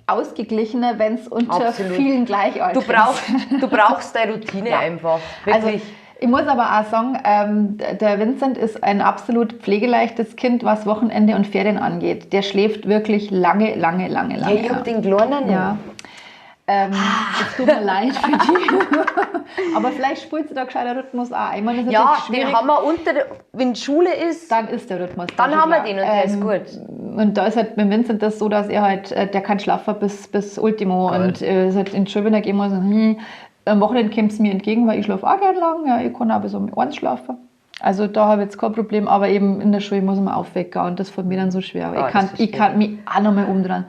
ausgeglichener, wenn es unter
Absolut.
vielen Gleichaltrigen
Du brauchst deine Routine
Ja.
einfach.
Also,
Wirklich.
ich muss aber auch sagen, der Vincent ist ein absolut pflegeleichtes Kind, was Wochenende und Ferien angeht. Der schläft wirklich lange.
Ja, ich hab den Kleinen.
Ja. Es tut mir leid für die. Aber vielleicht spielt sie da gescheiter Rhythmus auch. Ich meine, das ist
Ja,
natürlich
den
schwierig.
haben wir wenn Schule ist,
Dann ist der Rhythmus.
dann haben wir den und der ist gut.
Und da ist halt mit Vincent das so, dass er halt, der kann schlafen bis Ultimo.
Geil.
Und es halt in die Schule, wenn er gehen muss, am Wochenende kommt es mir entgegen, weil ich schlafe auch gerne lang. Ja, ich kann auch bis um 1 schlafen. Also da habe ich jetzt kein Problem, aber eben in der Schule muss ich mal aufwecken und das fällt mir dann so schwer. Ich kann mich auch noch mal umdrehen.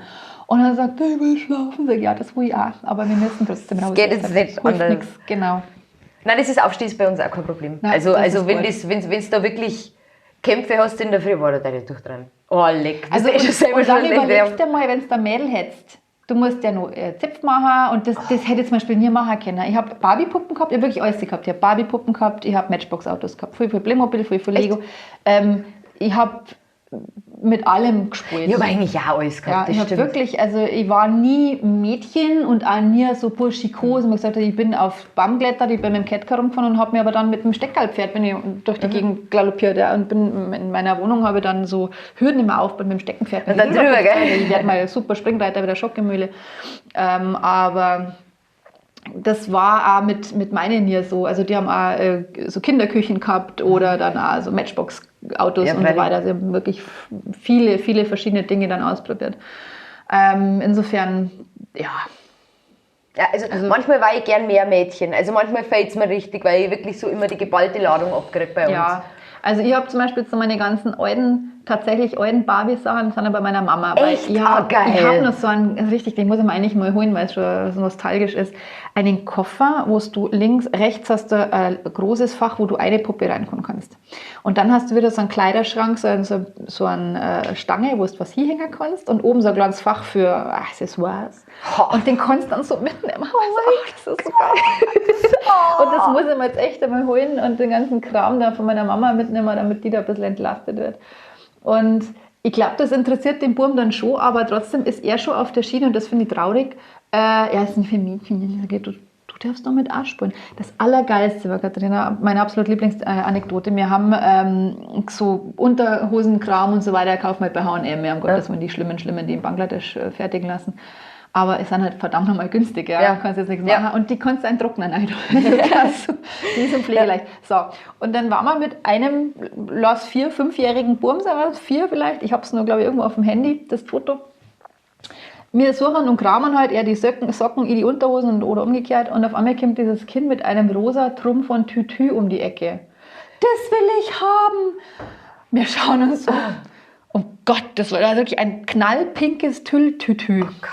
Und dann sagt er, ich will schlafen. Sag ich, ja, das will ich auch, aber wir müssen trotzdem raus.
Geht jetzt nicht
Hilft
anders.
nichts, genau.
Nein, das ist Aufstehen ist bei uns auch kein Problem.
Nein,
also
das ist
wenn
gut.
du da wirklich Kämpfe hast in der Früh, war da deine Tochter dran. Oh, leck.
Also
das ist selber
und dann
schon
überlegst du mal, wenn du da Mädel hättest, du musst ja noch Zipf machen und das hätte ich zum Beispiel nie machen können. Ich habe Barbie-Puppen gehabt, ich habe wirklich alles gehabt. Ich habe Barbie-Puppen gehabt, ich habe Matchbox-Autos gehabt, viel Playmobil, viel Lego. Ich habe mit allem gespielt.
Ich habe eigentlich auch alles gehabt,
Ja, ich
das
habe
stimmt.
wirklich, also ich war nie Mädchen und auch nie so burschikos. Ich habe gesagt, ich bin auf Baum geklettert, ich bin mit dem Catcar rumgefahren und habe mir aber dann mit dem Steckerlpferd bin ich durch die Gegend galoppiert. Ja, und bin in meiner Wohnung habe ich dann so Hürden immer aufgebaut mit dem Steckenpferd.
Und dann drüber, gell?
Ich werde mal super Springreiter wie der Schockgemühle. Aber das war auch mit meinen hier so. Also die haben auch so Kinderküchen gehabt oder dann auch so Matchbox-Autos
Ja,
und so
freilich.
weiter. Sie haben wirklich viele verschiedene Dinge dann ausprobiert. Insofern, ja.
Ja, also manchmal war ich gern mehr Mädchen. Also manchmal fällt es mir richtig, weil ich wirklich so immer die geballte Ladung abkriege bei uns.
Ja, also ich habe zum Beispiel so meine ganzen tatsächlich alten Barbie-Sachen, das sind bei meiner Mama.
Echt?
Ich
Ah,
habe
geil.
noch so einen, richtig, den muss ich mir eigentlich mal holen, weil es schon so nostalgisch ist, einen Koffer, wo du rechts hast du ein großes Fach, wo du eine Puppe reinkommen kannst. Und dann hast du wieder so einen Kleiderschrank, so eine Stange, wo du was hinhängen kannst und oben so ein kleines Fach für Accessoires. Und den kannst du dann so mitnehmen. Das ist so geil. Und das muss ich mir jetzt echt einmal holen und den ganzen Kram da von meiner Mama mitnehmen, damit die da ein bisschen entlastet wird. Und ich glaube, das interessiert den Burm dann schon, aber trotzdem ist er schon auf der Schiene und das finde ich traurig. Er ist nicht für Mädchen. Ich sage, du darfst damit auch spielen. Das Allergeilste war, Katharina, meine absolute Lieblingsanekdote. Wir haben so Unterhosenkram und so weiter gekauft bei H&M. Wir haben Gottes Willen die schlimmen, die in Bangladesch fertigen lassen. Aber es sind halt verdammt nochmal günstig, ja. Du kannst jetzt nichts machen. Und die kannst du einen trocknen. Die sind pflegeleicht. So, und dann waren wir mit einem 4-, 5-jährigen Burm, sagen wir 4 vielleicht, ich habe es nur, glaube ich, irgendwo auf dem Handy, das Foto. Wir suchen und kramen halt, er die Socken, ich die Unterhosen oder umgekehrt. Und auf einmal kommt dieses Kind mit einem rosa Trumpf von Tütü um die Ecke. Das will ich haben. Wir schauen uns so. Oh Gott, das war wirklich ein knallpinkes Tülltütü.
Oh Gott.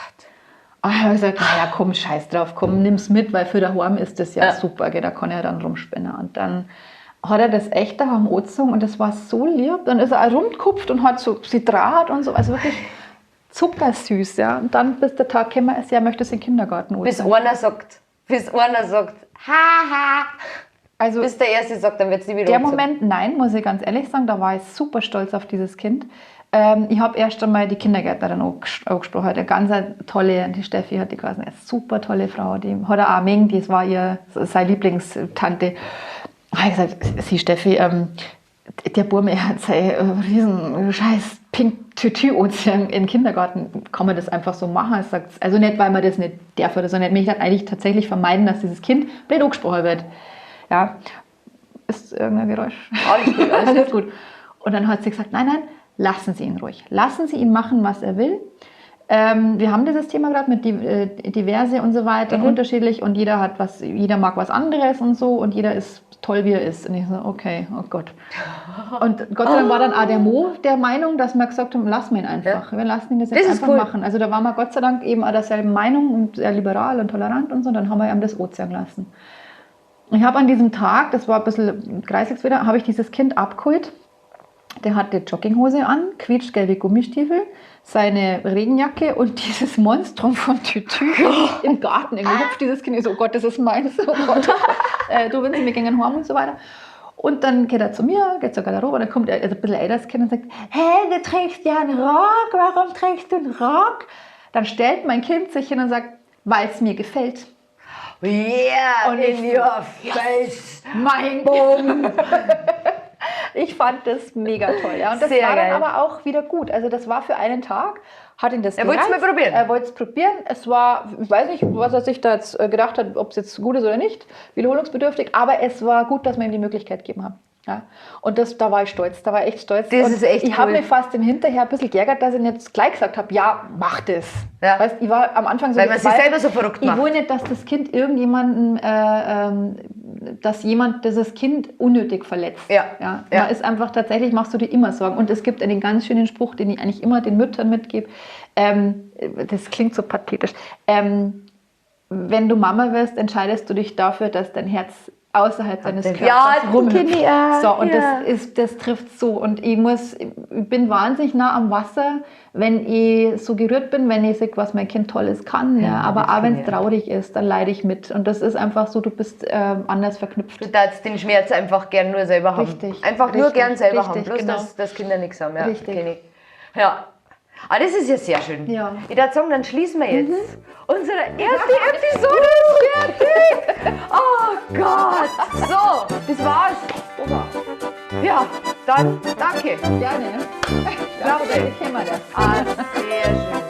Und ich habe gesagt, naja, komm, scheiß drauf, komm, nimm's mit, weil für daheim ist das ja super, gell, da kann er dann rumspinnen. Und dann hat er das echt daheim angezogen und das war so lieb. Dann ist er auch rumgekupft und hat so sie Draht und so, also wirklich zuckersüß, ja. Und dann, bis der Tag gekommen ist, er möchte es in den Kindergarten
Bis
anziehen.
einer sagt, haha.
Also
Bis der Erste sagt, dann wird es nie wieder
der
angezogen.
Moment, nein, muss ich ganz ehrlich sagen, da war ich super stolz auf dieses Kind. Ich habe erst einmal die Kindergärtnerin angesprochen, eine ganz tolle, die Steffi hat die geheißen, eine super tolle Frau, die hat auch Ming, das war seine Lieblingstante. Da habe ich gesagt, sie Steffi, der Burme hat seinen riesen scheiß pink Tütü in den Kindergarten, kann man das einfach so machen? Also nicht, weil man das nicht darf oder so, nicht. Ich möchte eigentlich tatsächlich vermeiden, dass dieses Kind blöd angesprochen wird. Ja, ist irgendein Geräusch. Alles gut. Und dann hat sie gesagt, nein, lassen Sie ihn ruhig. Lassen Sie ihn machen, was er will. Wir haben dieses Thema gerade mit diverse und so weiter, unterschiedlich und jeder mag was anderes und so und jeder ist toll, wie er ist. Und ich so, okay, oh Gott. Und Gott sei Dank war dann auch der Mo der Meinung, dass wir gesagt haben, lassen wir ihn einfach. Ja. Wir lassen ihn das jetzt einfach machen. Also da waren wir Gott sei Dank eben auch derselben Meinung und sehr liberal und tolerant und so. Und dann haben wir ihm das Ozean lassen. Ich habe an diesem Tag, das war ein bisschen kreisig wieder, habe ich dieses Kind abgeholt. Der hatte Jogginghose an, quietschgelbe Gummistiefel, seine Regenjacke und dieses Monstrum von Tütü im Garten. Irgendwie hüpft dieses Kind. Ich so, oh Gott, das ist meins. Oh Gott. Du willst, wir gehen heim und so weiter. Und dann geht er zu mir, geht zur Garderobe und dann kommt er, also ein bisschen älteres Kind und sagt, hey, du trägst ja einen Rock, warum trägst du einen Rock? Dann stellt mein Kind sich hin und sagt, weil es mir gefällt.
Yeah,
Und
in
ich-
your face.
Mein Bumm. Ich fand das mega toll. Ja. Und das
Sehr
war
geil.
dann aber auch wieder gut. Also das war für einen Tag, hat ihn das
Er wollte es
gereizt.
mal probieren.
Er wollte es probieren. Es war, ich weiß nicht, was er sich da jetzt gedacht hat, ob es jetzt gut ist oder nicht, wiederholungsbedürftig, aber es war gut, dass wir ihm die Möglichkeit gegeben haben. Ja. Und da war ich stolz, da war ich echt stolz.
Das
und
ist echt
ich habe
cool.
mich fast im Hinterher ein bisschen geärgert, dass ich nicht gleich gesagt habe, ja, mach das.
Ja.
Weißt, ich war am Anfang so,
Weil man sich selber so verrückt
ich
macht.
will nicht, dass das Kind irgendjemanden, dass jemand dieses Kind unnötig verletzt.
Ja.
Ja.
Ja.
Man ist einfach, tatsächlich machst du dir immer Sorgen. Und es gibt einen ganz schönen Spruch, den ich eigentlich immer den Müttern mitgebe. Das klingt so pathetisch. Wenn du Mama wirst, entscheidest du dich dafür, dass dein Herz außerhalb deines Körpers
Ja,
rumhüpft.
genial.
So, und
Ja.
das trifft so. Und ich bin wahnsinnig nah am Wasser, wenn ich so gerührt bin, wenn ich sehe, was mein Kind Tolles kann. Ja.
Ja,
Aber
das
auch wenn es
genial.
traurig ist, dann leide ich mit. Und das ist einfach so, du bist anders verknüpft.
Du darfst den Schmerz einfach gern nur selber haben.
Richtig,
Einfach nur
richtig,
gern selber
richtig,
haben. Bloß,
genau.
dass Kinder nichts haben. Ja,
Richtig.
kenn ich. Ja. Ah, das ist ja sehr schön.
Ja.
Ich würde sagen, dann schließen wir jetzt. Unsere erste Episode ist fertig. Oh Gott. So, das war's.
Opa,
Ja, dann danke.
gerne. Ich glaube, da kennen wir das.
Ah, sehr schön.